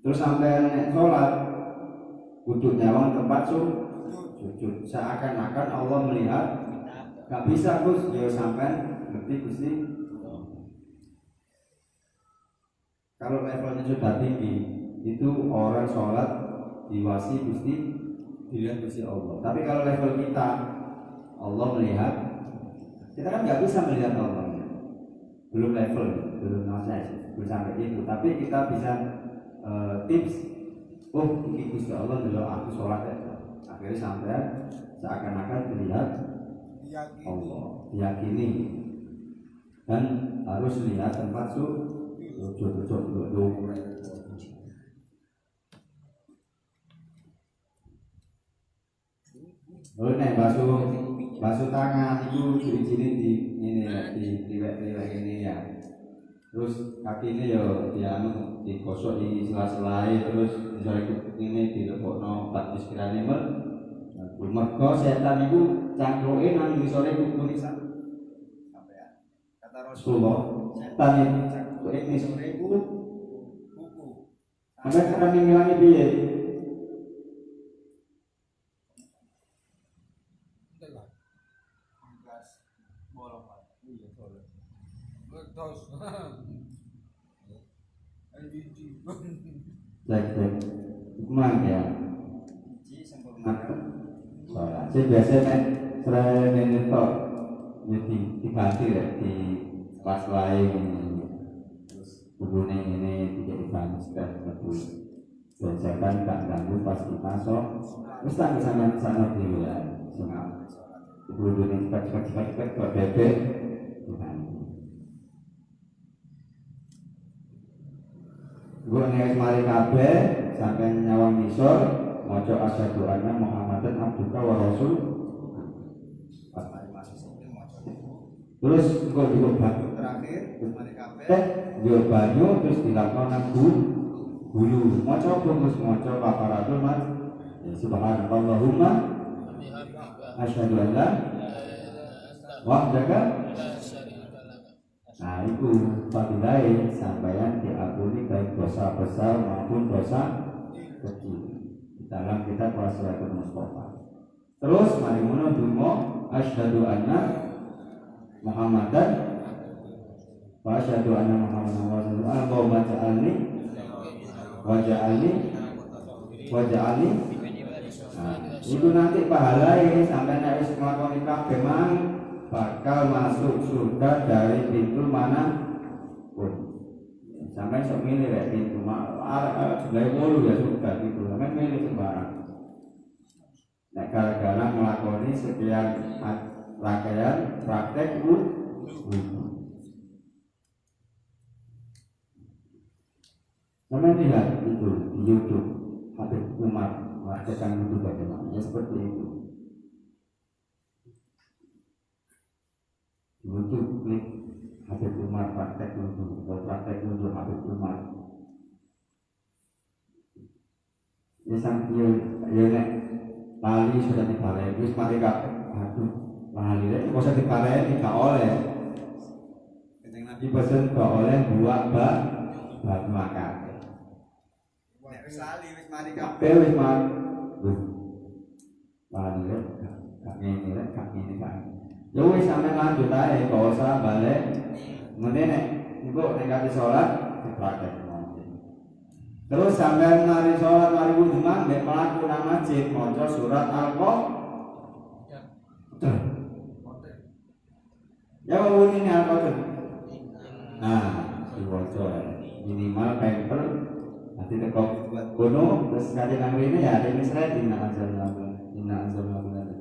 Terus sampe nek salat kudu nyawang tempat sujud. Seakan-akan Allah melihat. Gak bisa Gus, ya sampai ngerti Gusti. Kalau levelnya sudah tinggi, itu orang sholat diwasi Gusti, dilihat Gusti Allah. Tapi kalau level kita, Allah melihat, kita kan nggak bisa melihat Allah. Belum level, belum nasihat, belum sampai itu. Tapi kita bisa tips. Oh, ini Gusti Allah dulu aku sholat ya. Akhirnya sampai seakan-akan melihat Allah, diyakini, dan harus lihat tempat sujud. Lalu nih basuh tangan itu ciri-ciri di ini ya, di liwet ini ya. Terus kaki ini ya digosok di sela-sela, terus misalnya ini dilebokno batis kirane mergo setan itu cangkruke nang ngisore kuku nisan. Sampai kata Rasulullah, setan itu cangkruke ngisore kuku. Sampai cara ngilangi piye? Cek kumang ya. Sholat. Saya biasanya selain ini tok diganti ya di kelas lain. Terus bukunya ini tidak dibantu sudah betul. Jangan tak ganggu pas kita terus tak bisa sana dulu ya. Bukunya cepat bebek. Gue nek mari kabeh sampeyan nyawang ngisor maca asyhadu anna Muhammadan abduka wa rasul. Terus engko juga banyu terakhir mari kabeh yo banyu terus dilakoni nang hulu. Maca terus maca kafaratul mas. Subhanallahumma asyhadu an la wahdaka. Nah itu fadilai sampeyan diampuni baik dosa besar maupun dosa kecil dalam kitab Wasilatul Mustafa. Terus mari ngono donga asyhadu anna Muhammadan wa asyhadu anna Muhammadan rasulullah. Allahumma ja'alni waja'alni. Nah, itu nanti pahalai sampai nek wis nglakoni kabeh mang bakal masuk surga dari pintu mana pun. Sampai sok milih rek pintu jumlah 8 ya surga gitu. Sampai milih sembarang. Nek gara-gara nglakoni sekian rangkaian praktek Sampai lihat itu di YouTube Habib Umar melakukan wudhu bagaimana, ya seperti itu. YouTube klik Habib Umar praktek wudhu atau praktek wudhu Habib Umar. Ya nek lali sudah dibalik, terus mari kabeh. Aduh, lali itu bisa dibalik tidak oleh. Di pesen gak oleh buat batu makan. nek wis lali wis mari kabeh Kabeh wis mari. Lali gak ngene gak ngene kan. Ya wis sampe lanjut ae, gak usah balik. Mending nek engko nek kate salat dipraktek. Terus sampai mari sholat mari wudhu mbek mlaku nang masjid maca surat Al-Qur'an. Ya wuni ini Al-Qur'an. Nah, diwaca minimal pemper nanti tekok kono terus kali nang rene ya rene sret inna anzalna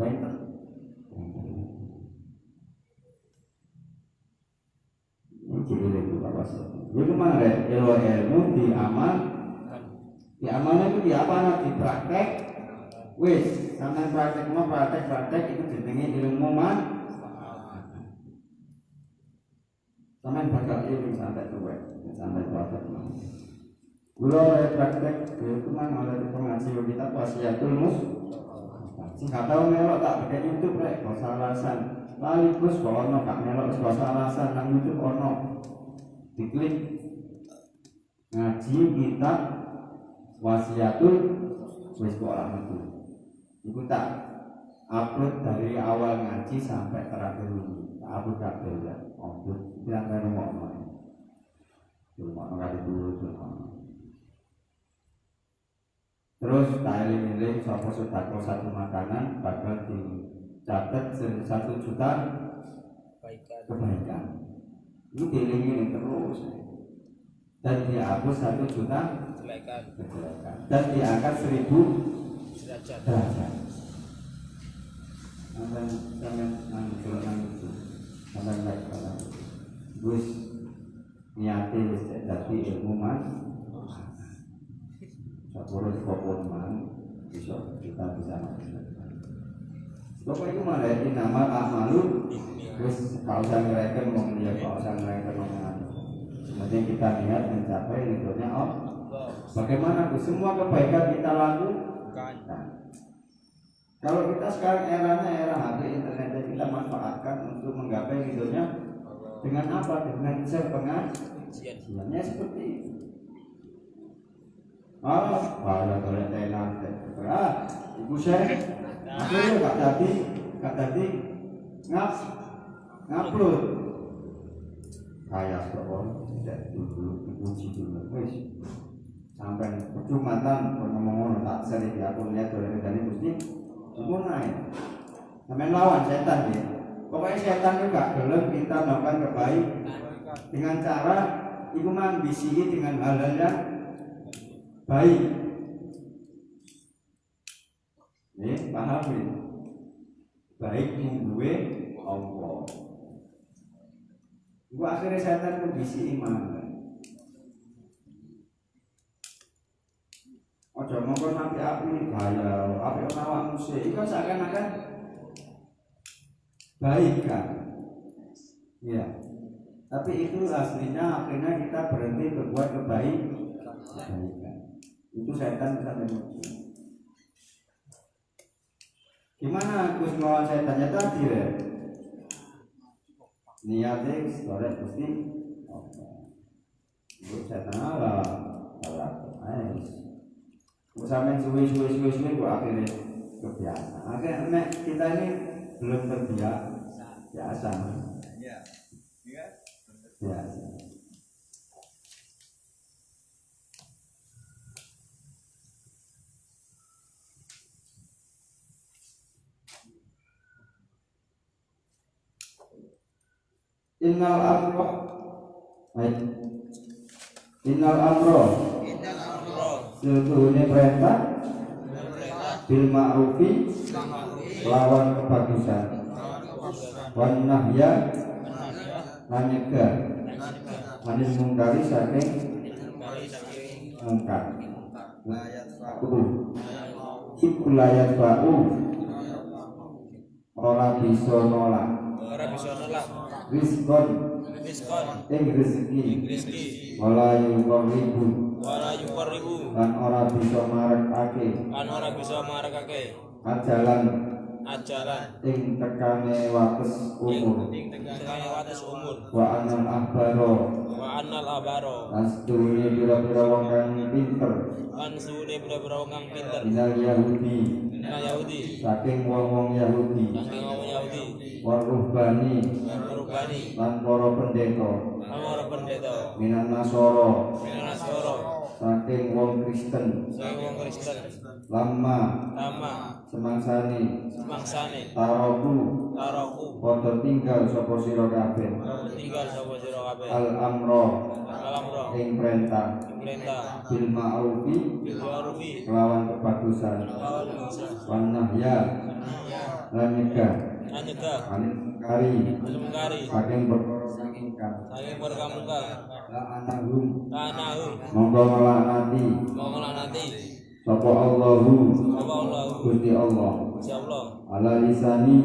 pemper. Ini ciri itu apa sih? Jadi mana ilmu di amalnya itu di apa? Di praktek. Wis, sampai praktek mau praktek itu jenenge ilmu sampai bakal ilmu sampai tua, sampai praktek. Kalau praktek itu mana oleh pengaji kita wasiatul nggak tahu melok tak pakai YouTube rek, kau alasan. Lalu terus kau ono kak melok kau alasan nang YouTube ono. Diklik ngaji kitab Wasiatul wis kok ora metu. Iku tak upload dari awal ngaji sampai terakhir ini. Tak upload kabeh ya. Upload iki nang ngomong. Cuma kali dulu cuma. Terus tali-tali sapa sedekah satu makanan bakal dicatat 1 juta kebaikan. Itu dieling-eling terus. Dan dihapus 1 juta kebaikan. Dan diangkat 1000 derajat. Sampai baik kalau Gus niati wis dadi ilmu mas. Sepuluh kopon man bisa kita bisa masuk. Pokoknya itu malah ini nama amalu. Terus kalau saya ngereken mau melihat kalau saya ngereken mau penting kita niat mencapai ridhonya Allah. Bagaimana semua kebaikan kita lakukan. Kalau kita sekarang eranya era HP internet kita manfaatkan untuk menggapai ridhonya dengan apa? Dengan pengajiannya seperti itu. Pada tenan ibu saya, aku gak tadi ngupload kayak seorang tidak dulu dipuji dulu, wes sampai percumatan ngomong tak sering di akun lihat oleh dari mesti semua naik, sampai lawan setan ya. Pokoknya setan juga belum kita melakukan kebaikan dengan cara itu mambisi dengan hal-hal yang baik. Nih paham ya? Baik mungguwe Allah. Gua akhirnya setan itu bisi iman. Ojo ngomong api gaya, api awakmu sih. Iku seakan-akan baik kan? Iya. Tapi itu aslinya akhirnya kita berhenti berbuat kebaikan. Itu setan bisa memuji. Gimana Gus melawan setannya tadi ya? Niatnya sore pasti. Itu setan ala. Sampai suwi gua akhirnya kebiasaan. Akhirnya kita ini belum terbiasa. Iya. Iya. Biasa. Innal amro. Innal amro. Setuhune perintah bil ma'rufi lawan kebagusan wan nahya lan nyegah anil mungkari saking mungkar iku layat ba'u ora bisa nolak rizqon ing rezeki wala yuqarribu lan ora bisa marekake ajalan ing tekane wates umur wa anal ahbaro astune pira-pira wong kang pinter minal Yahudi saking wong-wong Yahudi war ruhbani lan para pendeta minan nasoro saking wong Kristen lama semangsane taroku padha tinggal sapa sira kabeh al amro ing perintah bil ma'rufi lawan kebagusan wan nahya lan nyegah anil mungkari saking perkara mungkar la anahum monggo nglaknati sapa Allahu Gusti Allah ala lisani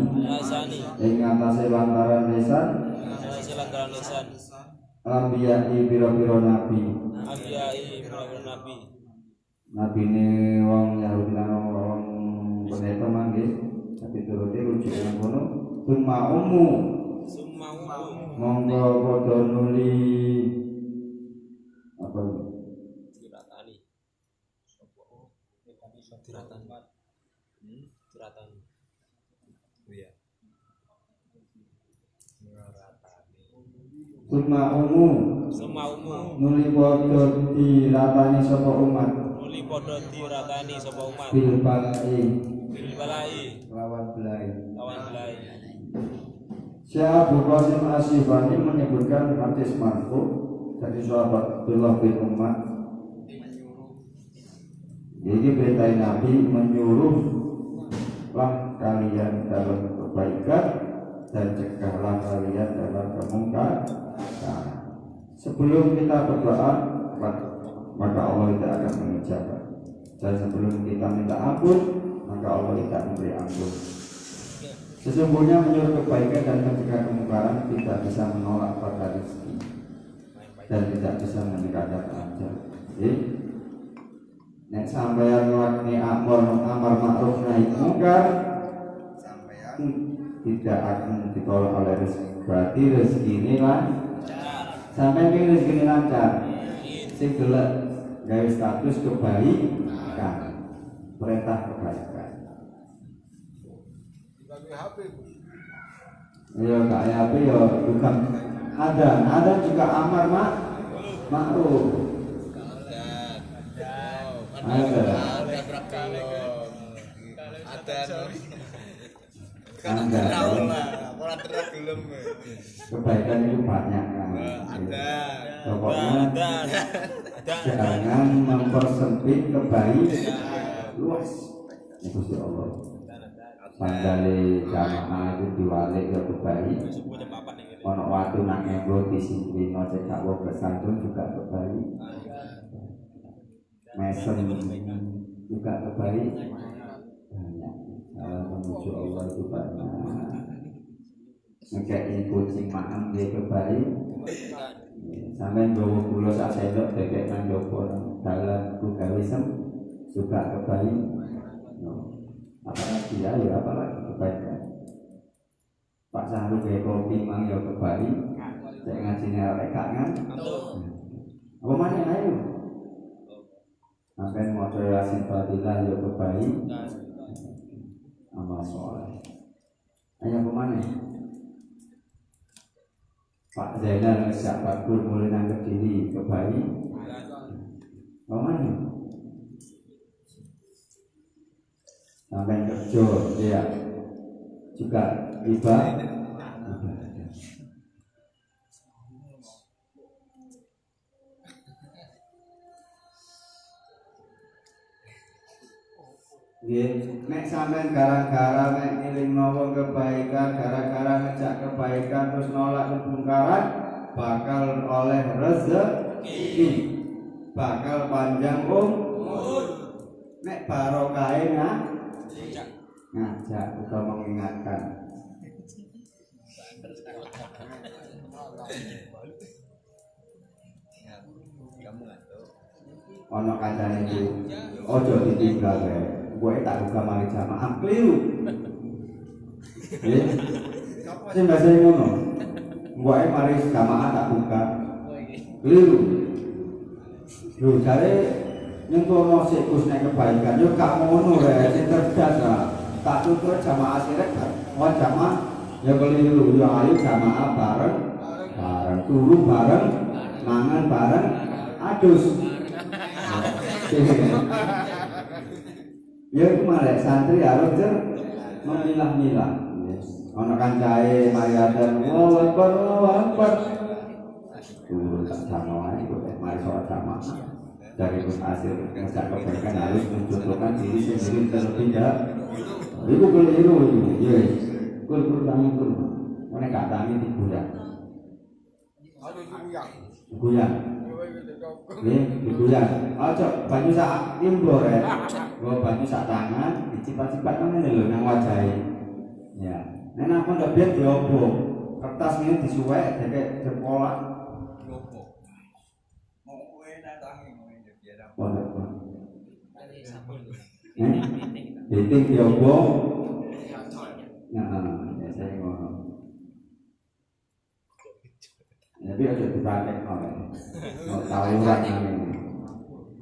ing atase lantaran lisan ambiyai pira-pira nabi nabine wong Yahudi lan wong pendeta manggih tapi turuti rujukan kono summa ummu monggo padha nuli apa tiratani. Iya. Summa ummu nuli padha diratani sapa umat bil balai lawan belai. Syekh Abu Qasim Asy-Syibani menyebutkan hadis marfu dari sahabat Abdullah bin Umar. Jadi perintah Nabi menyuruhlah kalian dalam kebaikan dan cegahlah kalian dalam kemungkaran. Sebelum kita berdoa, maka Allah tidak akan mengijabah. Dan sebelum kita minta ampun, maka Allah tidak memberi ampun. Sesungguhnya menyuruh kebaikan dan mencegah kemungkaran tidak bisa menolak pada rezeki dan tidak bisa meningkatkan ajal. Nek sampeyan nglakoni amar ma'ruf nahi mungkar tidak akan ditolak oleh rezeki. Berarti rezeki ini sampeyan iki rezeki ini lancar. Sing gelek gawe status kebaikan, perintah kebaikan. Ya kayak apa ya bukan ada juga amar ma'ruf. Kebaikan itu banyak kan. Pokoknya jangan mempersempit kebaikan luas. Itu si Allah. Sandale jamaah itu diwalik ke kebaikan. Ono waktu nak ngego disiplin cek gak wong kesantun juga kebaikan. Mesen juga kebaikan banyak. Menuju Allah itu banyak. Ngekei kucing makan dia kebaikan. Sampai bawa pulau sak sendok bebek nang jopo dalam gawe juga kebaikan. Apalagi ya apalagi kebaikan. Pak Sahru kayak kopi mang ya kebaikan. Saya ngaji nerek kangen. Apa mana ayo? Sampai mau Yasin Fadilah ya kebaikan. Amal soleh. Ayo apa mana? Pak Zainal ngejak Pak Gur mulai nang Kediri ke Bali. Apa mana? Sampai kerja dia juga tiba. Nek sampean gara-gara nek ngiling nopo kebaikan, gara-gara ngejak kebaikan terus nolak kemungkaran, bakal oleh rezeki, bakal panjang umur. Nek barokahe ngajak atau mengingatkan. Ono kancane iki, ojo ditinggal wae. Gue tak buka mari jamaah keliru. Nggih. Sing bahasa ngono. Gue mari jamaah tak buka. Keliru. Lho jare nyentuhno sikus nek kebaikan yo gak ngono rek, sing cerdas lah. Tak tutur jamaah sirek mau jamaah ya keliru. Yo ayo jamaah bareng, turu bareng, mangan bareng, adus. Ya itu malah santri harus memilah-milah. Ono kancae mariadan Allahu Akbar. Turun tak sama ikut mari sholat sama. Dari hasil ngejak kebaikan harus mencontohkan diri sendiri terlebih dahulu. Itu keliru itu. Ya, kur tangi kur. Mana gak tangi digoyang. Digoyang. Nih, digoyang. Ojo banyu sak imblor ya. Gua banyu sak tangan, dicipat-cipat ngene lho nang wajahe. Ya. Nek nang pondok biyen diobong. Kertas ini disuwek dek jempolak. Diobong. Mau kowe nang tangi ngene biyen. Pondok. Diting diobong. Nah, ya saya ngono. Tapi aja dipraktek oleh. Mau tawuran nang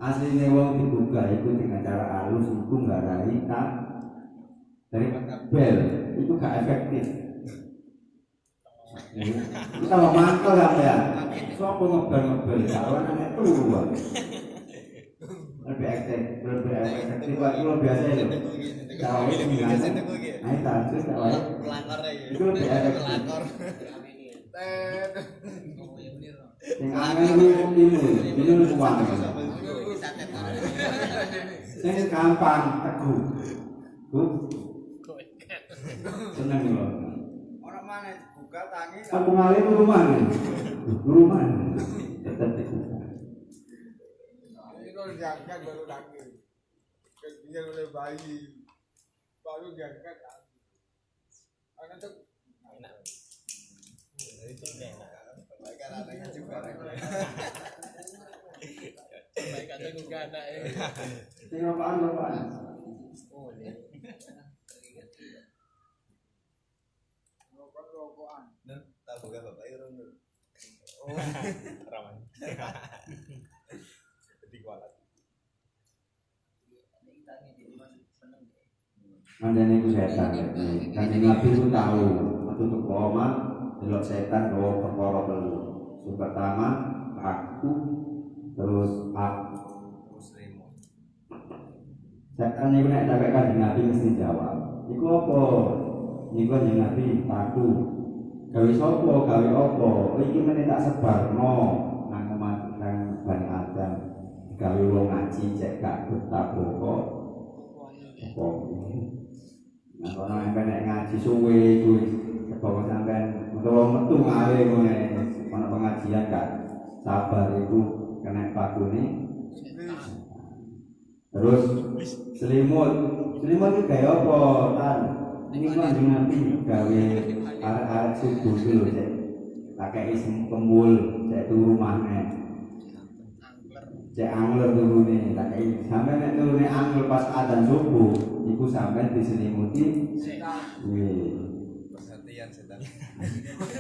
aslinya wong dibuka itu dengan cara halus itu nggak rata dari bel itu gak efektif. Kalau mantel apa ya? Sopo ngebel kalau nanya keluar lebih efektif lagi lo biasa itu. Kalau ini ayo tadi kalau itu lebih efektif. Yang aneh ini uang. Ini gampang, teguh. Senang loh. Orang mana buka tangi? Aku ngalir rumah nih. Rumah. Tetap dibuka. Ini kalau diangkat baru lagi. Kemudian oleh bayi baru diangkat. Anak tuh enak. Itu enak. Baikkan anaknya juga. Baik kata juga anak ya. Sing apaan? Oh, ini. Rokokan. Dan tak buka bapak irung dulu. Oh, rawan. Jadi kualat. Mandane iku setan. Kanjeng Nabi ku tahu, waktu untuk Muhammad delok setan bawa perkara telu. Sing pertama, aku terus aku Muslimun. setan itu nek tak Kanjeng Nabi mesti jawab. Iku apa? Niku Kanjeng Nabi aku. Gawe sapa? Gawe apa? Iki meneh tak sebarno nang umat nang Bani Adam. Gawe wong ngaji cek gak betah pokok. Apa? Nah, kalau sampai ngaji suwe kuwi sebab sampean metu ngale ngene ana pengajian gak sabar itu kena pakune. Terus selimut itu kayak apa tan? Ini kan nanti gawe arek-arek subuh dulu cek. Pakai isim kembul cek turu maneh. Cek angler turune, pakai sampai nek turune angler pas adzan subuh, iku sampai diselimuti. Perhatian setan.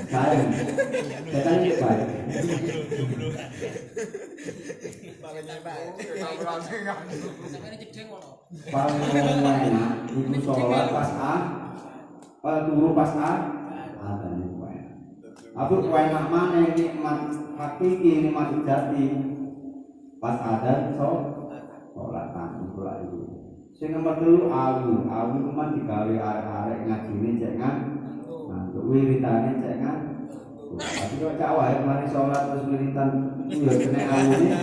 Sayang, setan ini baik. Paling enak, iku sholat pas turu pas adzan itu enak. Aku enak mana nikmat hakiki, nikmat sejati. Pas adzan sholat itu. Sing nomor 3 awu cuma digawe arek-arek ngajine cek ngantuk wiritane cek ngantuk. Tapi kok cak wae mari sholat terus wiritan yo kena awune.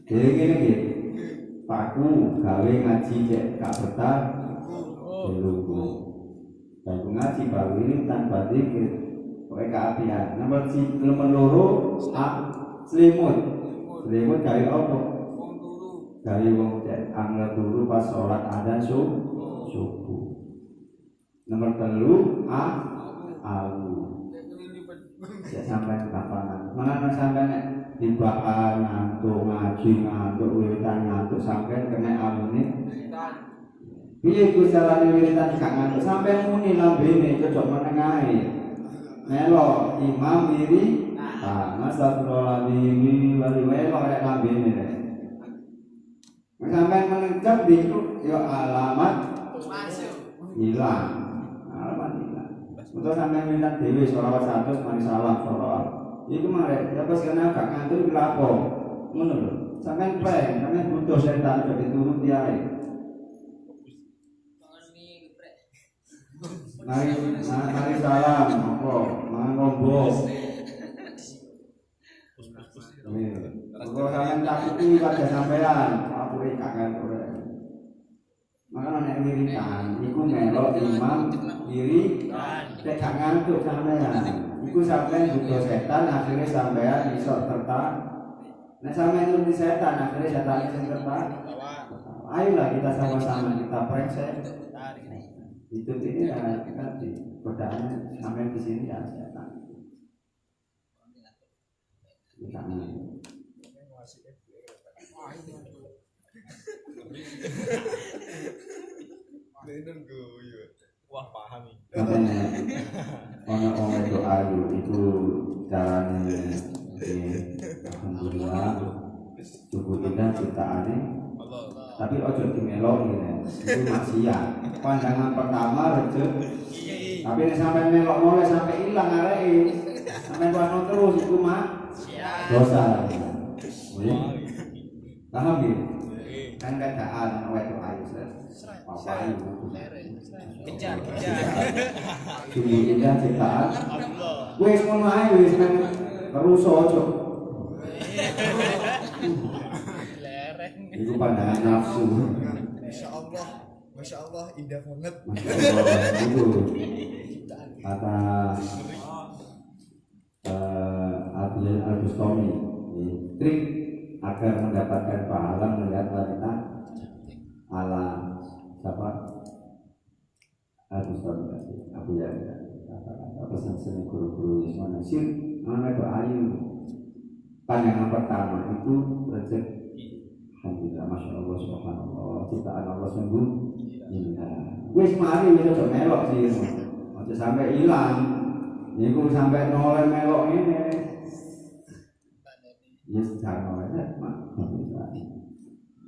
Jadi gini gitu, paku gawe ngaji cek gak betah, lugu. Paku ngaji baru ini tanpa dikit, pakai keapian. Nomor 2 selimut gawe apa? Gawe wong cek angler dulu pas sholat adzan subuh. Nomor 3 awu. Cek sampai kapan? Mana sampai dibakar ngantuk ngaji ngantuk wiritan ngantuk sampai kena awune. Piye ku carane wiritan gak ngantuk sampai muni lambene cocok menengahe. Melo imam wiri astagfirullahaladzim wali melo rek lambene rek. Sampai menengcap di yo alamat hilang. Alamat hilang. Betul sampai minta dewi sholawat 100 mari salam sholawat. Iku mare, ya pas kena gak ngantuk iki lapo. Ngono lho. Sampeyan prank, sampeyan butuh setan kok diturut diare. Mari salam, apa? Mangan kombo. Kalau sampeyan takuti pada sampeyan, aku iki gak ngantuk. Maka nek wiritan iku melok imam diri nek gak ngantuk sampeyan. Iku sampeyan butuh setan akhirnya sampeyan iso tertarik. Nek sampeyan nuruti setan akhirnya setan sing tertarik. Ayolah kita sama-sama kita praktek. Hidup ini ya kita di godaannya sampai di sini ya setan. Kita Wah paham nih. Orang-orang doa itu caranya alhamdulillah cukup kita ciptaannya. Tapi ojo dimelok itu maksiat. Pandangan pertama rezeki. Tapi nek sampai melok mulai sampai hilang areke. Sampai kuat terus itu mah dosa. Paham ya? Kan keadaan awet ayu apa ayu Kejar. Sungguh indah ciptaan wis ngono ae wis men terus ojo itu pandangan nafsu. Masya Allah indah banget. Itu kata Abdul Al-Bustami trik agar mendapatkan pahala melihat wanita ala siapa Al-Bustami Abu Yahya kata pesan seni guru-guru Islam Nasir mana doayu pandangan pertama itu rezeki. Alhamdulillah, masya Allah, subhanallah, ciptaan Allah sungguh indah. Wis mari wis aja melok sih, aja sampai hilang. Niku sampai noleh melok ini. Yes, jangan noleh, mak.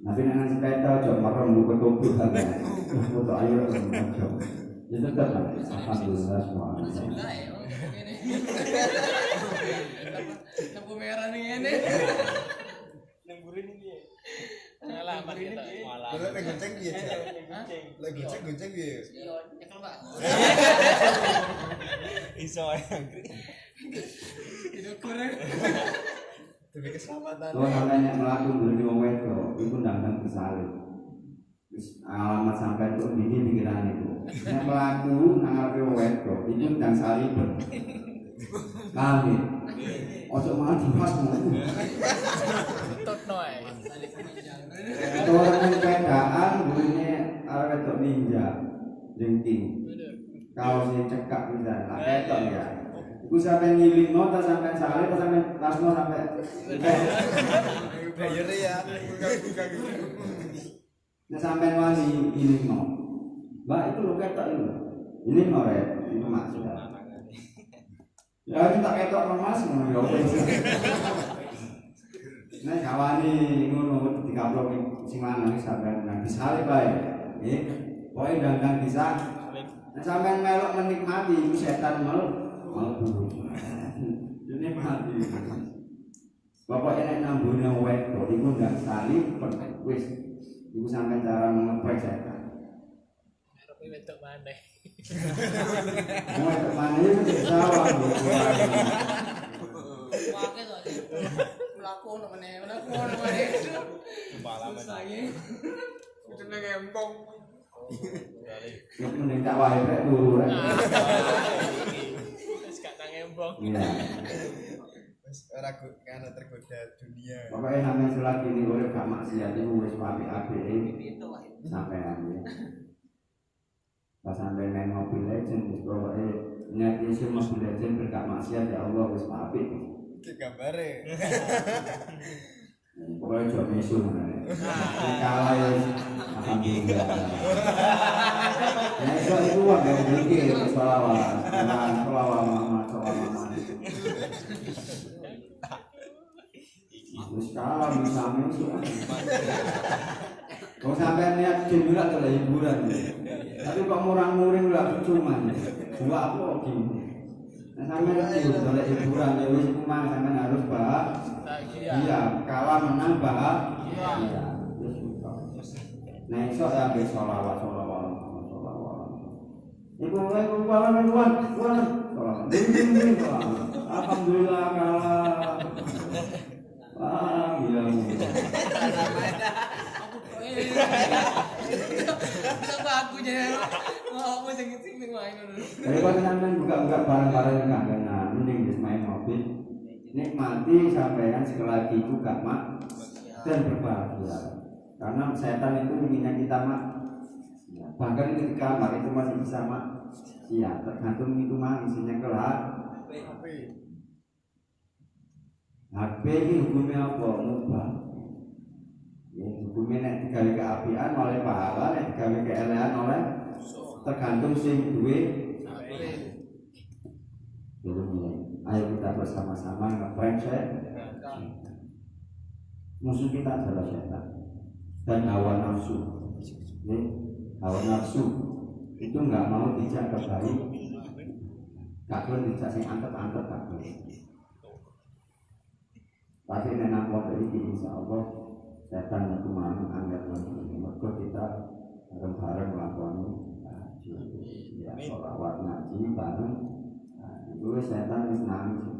Tapi dengan sepeda aja merem buka tubuh sampai. Foto ayo aja. Ya tetap alhamdulillah semua. Lampu merah nih ini. Nenggurin ini ya. Malah kita malah. Kalau lagi gonceng dia, lagi gonceng dia. Iya, nyekel Pak. Iso yang Hidup kurang. Demi keselamatan. Kalau sampai yang melakukan beli di wedok, itu ndang kesalib. Alamat sampai itu ini pikiran itu. Yang melakukan nangapi wedok, itu ndang salib. Kami, ojo malah dimas. Orang yang pedaan bunyinya arah ketok ninja jengking. Kalau sih cekak bisa, lah ketok ya. Iku sampai ngiling no, tak sampai saleh, tak sampai lasno sampai. Bayar ya. Nah sampai wani ngiling no. Mbak itu lo ketok itu. Ini no rek, itu maksudnya. Ya kita ketok no mas, ngono ya wis. Nah kawani ngono dikaplok sing lanang sampean nang disale bae. Nggih. Pokoke ndang bisa. Nah sampean melok menikmati iku setan mlebu. Ini mati. Bapak enek nambune wedok iku ndang sekali wis iku sampean cara ngeprek setan. Arep wedok maneh. Wedok maneh iki salah. Wake to. Mlaku meneh. Susahnya. Itu nang empong. Itu mending tak wae rek turu rek. Wis gak nang empong. Iya. Wis ora kan tergoda dunia. Pokoke sampean selagi ini urip gak maksiat iku wis apik-apike sampean ya. Pas sampean main Mobile Legends wis pokoke niat isi Mobile Legends bergak maksiat ya Allah wis apik. Iki gambare. Pokoknya jauh misu mana kalah ya alhamdulillah. Nah itu wah gak mikir sholawat mama terus kalah bisa misu. Kalau sampai niat jembulat adalah hiburan, tapi kok murang-muring lah cuma dua aku oke. Nah sampai itu adalah hiburan ya wis kumang sampai harus bahas. Iya, kalah menang bahagia. Nah, iso ya be sholawat. Iku kalah kuat. Alhamdulillah kalah. Wah, iya. Aku jadi mau sing main dulu. Daripada sampean buka-buka barang-barang yang gak kena, mending wis main mobil. Nikmati sampean sekali lagi itu gak mak dan berbahagia. Karena setan itu inginnya kita mak. Bahkan di kamar itu masih bisa mak. Iya, tergantung itu mak isinya kelak. HP ini hukumnya apa? Mubah. Ya, hukumnya nek digawe keapian oleh pahala, nek digawe keelean oleh tergantung sing duwe. Ayo kita bersama-sama ngeprank setan. Musuh kita adalah setan dan hawa nafsu. Hawa nafsu itu nggak mau dijak ke baik, kakek dijak sing angkat-angkat kakek. Tapi nenang pondok ini insya Allah setan itu mau angkat lagi. Mereka kita bareng-bareng melakukan ya sholawat ngaji bareng. Itu setan wis nangis.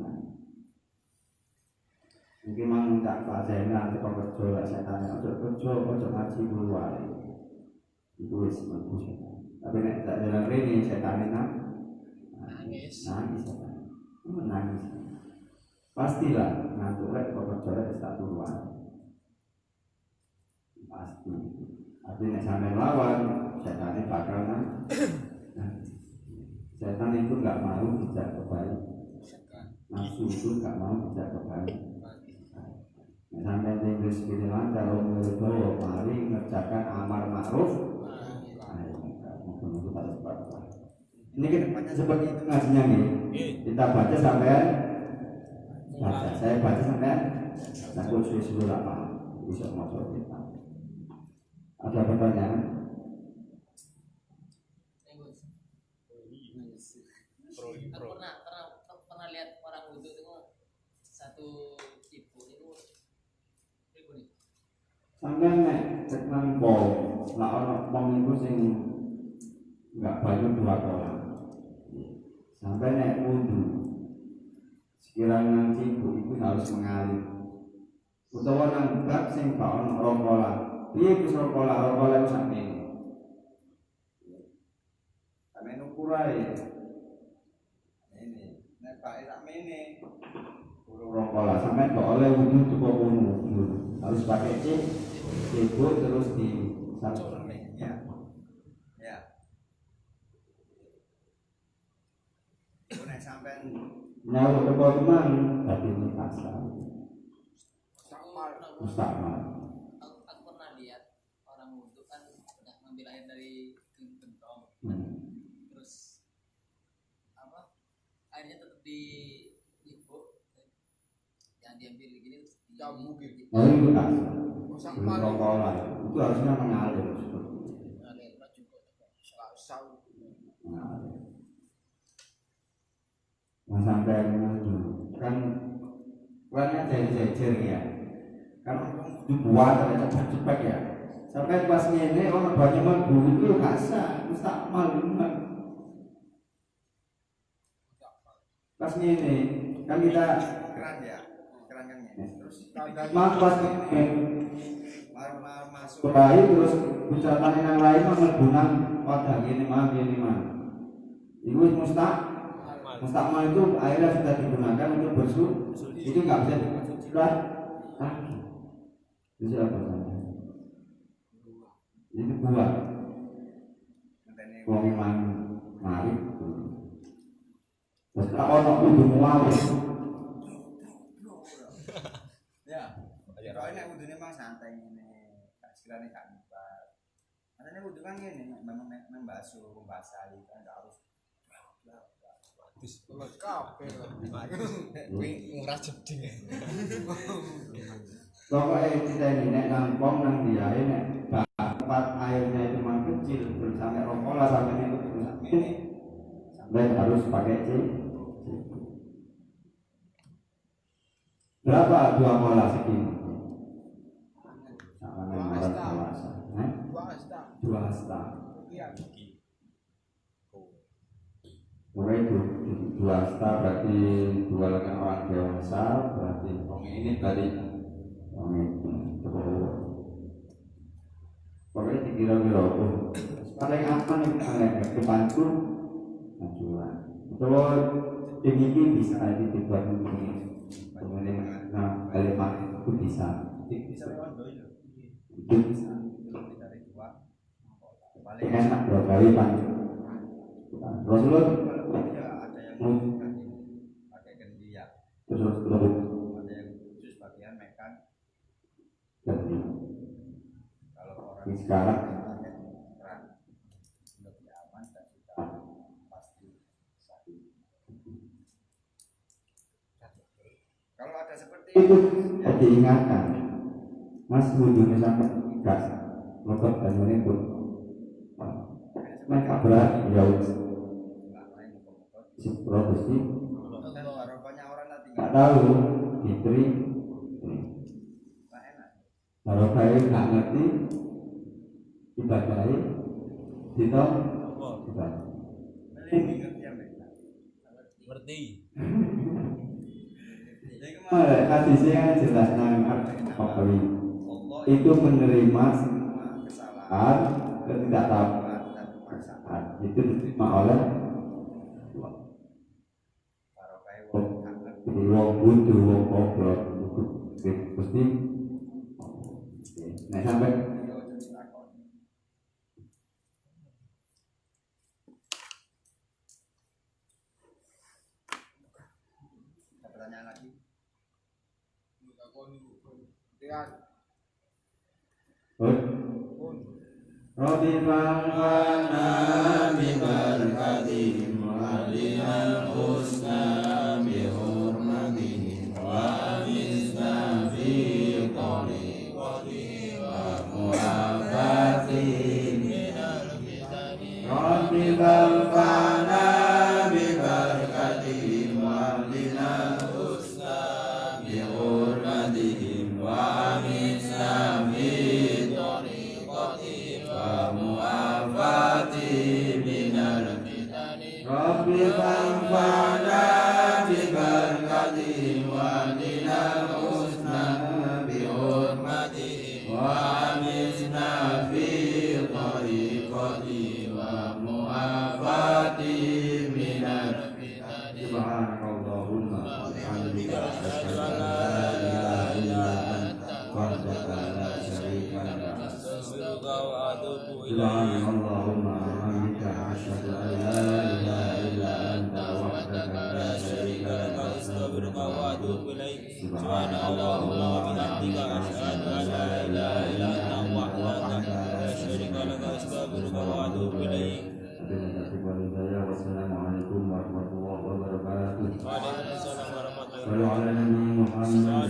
Mungkin mang minta pelajaran nanti kalau kerja setan ojo ngaji keluar. Itu wis bagus setan. Tapi nek tak jalan rene setan nangis setan. Menangis. Pastilah ngantuk rek kalau kerja wis tak keluar. Pasti. Tapi nek sampe lawan setan bakal setan itu nggak mau dijak kebalik, nafsu itu nggak mau dijak kebalik. Sampai di Inggris bilang kalau menurut mari mengerjakan amar ma'ruf. Ini kan seperti itu ngajinya nih. Kita baca sampai baca, saya baca sampai aku sudah nggak paham, bisa mau kita. Ada pertanyaan? Pernah lihat orang wudhu itu satu ibu itu nih. Sampai nek tekan pol, lah ono wong iku sing enggak banyu dua kolam. Sampai nek wudhu, sekiranya ibu itu harus mengalir. Utawa nang bab sing gak ono rokola. Piye wis rokola itu sakmene. Sampeyan ukurae. Ini nek Pak sakmene. Rokola sampeyan kok oleh wudhu cukup ngono. harus pakai cebok terus di Ya. Ya. Nek sampean nyawa kepoteman tapi ini kasar mustakmal. Aku pernah lihat orang wudhu kan udah ngambil air dari gentong, terus apa airnya tetap di ibu, yang diambil gini terus Campur gitu. Oh itu kasar. Rokok lah itu harusnya mengalir seperti itu. ngalir juga Sau. Mengalir. Nah, sampai kan warnanya jejer ya kan dibuat ada cepat-cepat ya sampai pas ini orang banyak menggu itu kasar mustakmal pas ini kan kita Keran ya. Keran kan ini. Terus mah pas ini masuk bayi terus ucapan yang lain menggunakan wadah gini mah itu mustakmal itu airnya sudah digunakan untuk bersuci itu nggak bisa dicuci lagi itu apa namanya itu buah wong iman mari terus tak ono kudu muawis ya. Kalau nek wudune mah santai ngene. Gak sekirane gak nyebar. Karena wudu kan ngene memang membasuh, membasahi kan gak harus kabeh. Kuwi ngurah jeding. pokoknya kita ini nek nampong nang diae nek tempat airnya cuma kecil terus sampai rokok lah sampai itu ini dan harus pakai berapa 2 molar segini sama dengan molar dewasa 2 hasta Pokoknya 2 hasta berarti 2 lengan orang dewasa berarti ini tadi pokoknya dikira-kira paling aman itu depanku majuan kalau ini bisa dibuat kemudian kalimat itu bisa itu bisa paling enak 2 kali panjang Rasulullah ada yang pakai kendia, terus ada yang khusus bagian mekan. Kalau orang sekarang pakai keran lebih aman dan sudah pasti sahih. Kalau ada seperti itu diingatkan mas wudhunya sampai gas motor dan ini pun mereka berat ya produksi dan harapannya orang nanti nggak tahu diberi nggak enak. kalau saya nggak ngerti ibadahnya kita ibadah Mending ngerti ya mereka. Ngerti. Jadi kasih saya jelas nang Al-Qawi itu menerima semua kesalahan ketidaktahuan dan paksaan. itu diterima oleh Kalau kayak wong nggak ngerti. jadi wong butuh wong goblok itu pasti nah sampai Yo terus takon. Ada pertanyaan lagi? Rabbi fa'ana bi barakatihim wa alinal husna bi hurmatihim wa misna fi tariqatihim wa mu'afatihim minal fitani Rabbi fa'ana bi barakatihim wa alinal husna bi hurmatihim wa misna fi Rabbi fanfa'na bi barakatihim wa dinal husna bi hurmatihim wa amisna fi tariqati wa mu'afatihim minal fitani Subhanakallahumma wa bihamdika asyhadu an la ilaha illa anta وأتوب سبحانك إليك. اللهم وبحمدك أشهد أن لا إله إلا أنت وحدك لا شريك لك أستغفرك وأتوب إليك. سبحانك سبحانك اللهم وبحمدك أشهد أن لا إله إلا أنت وحدك لا شريك لك أستغفرك وأتوب إليك. Wassalamualaikum warahmatullahi wabarakatuh. Waalaikumsalam warahmatullahi Sallu ala Nabi Muhammad.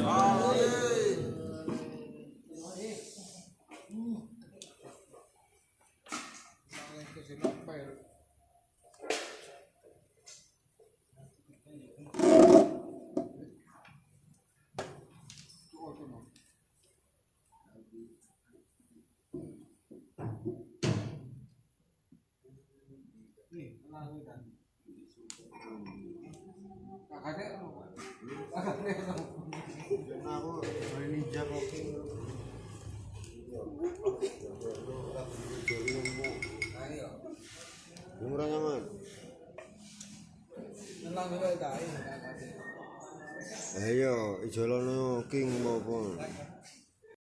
Murah nyaman. Ayo, ijolane king apa?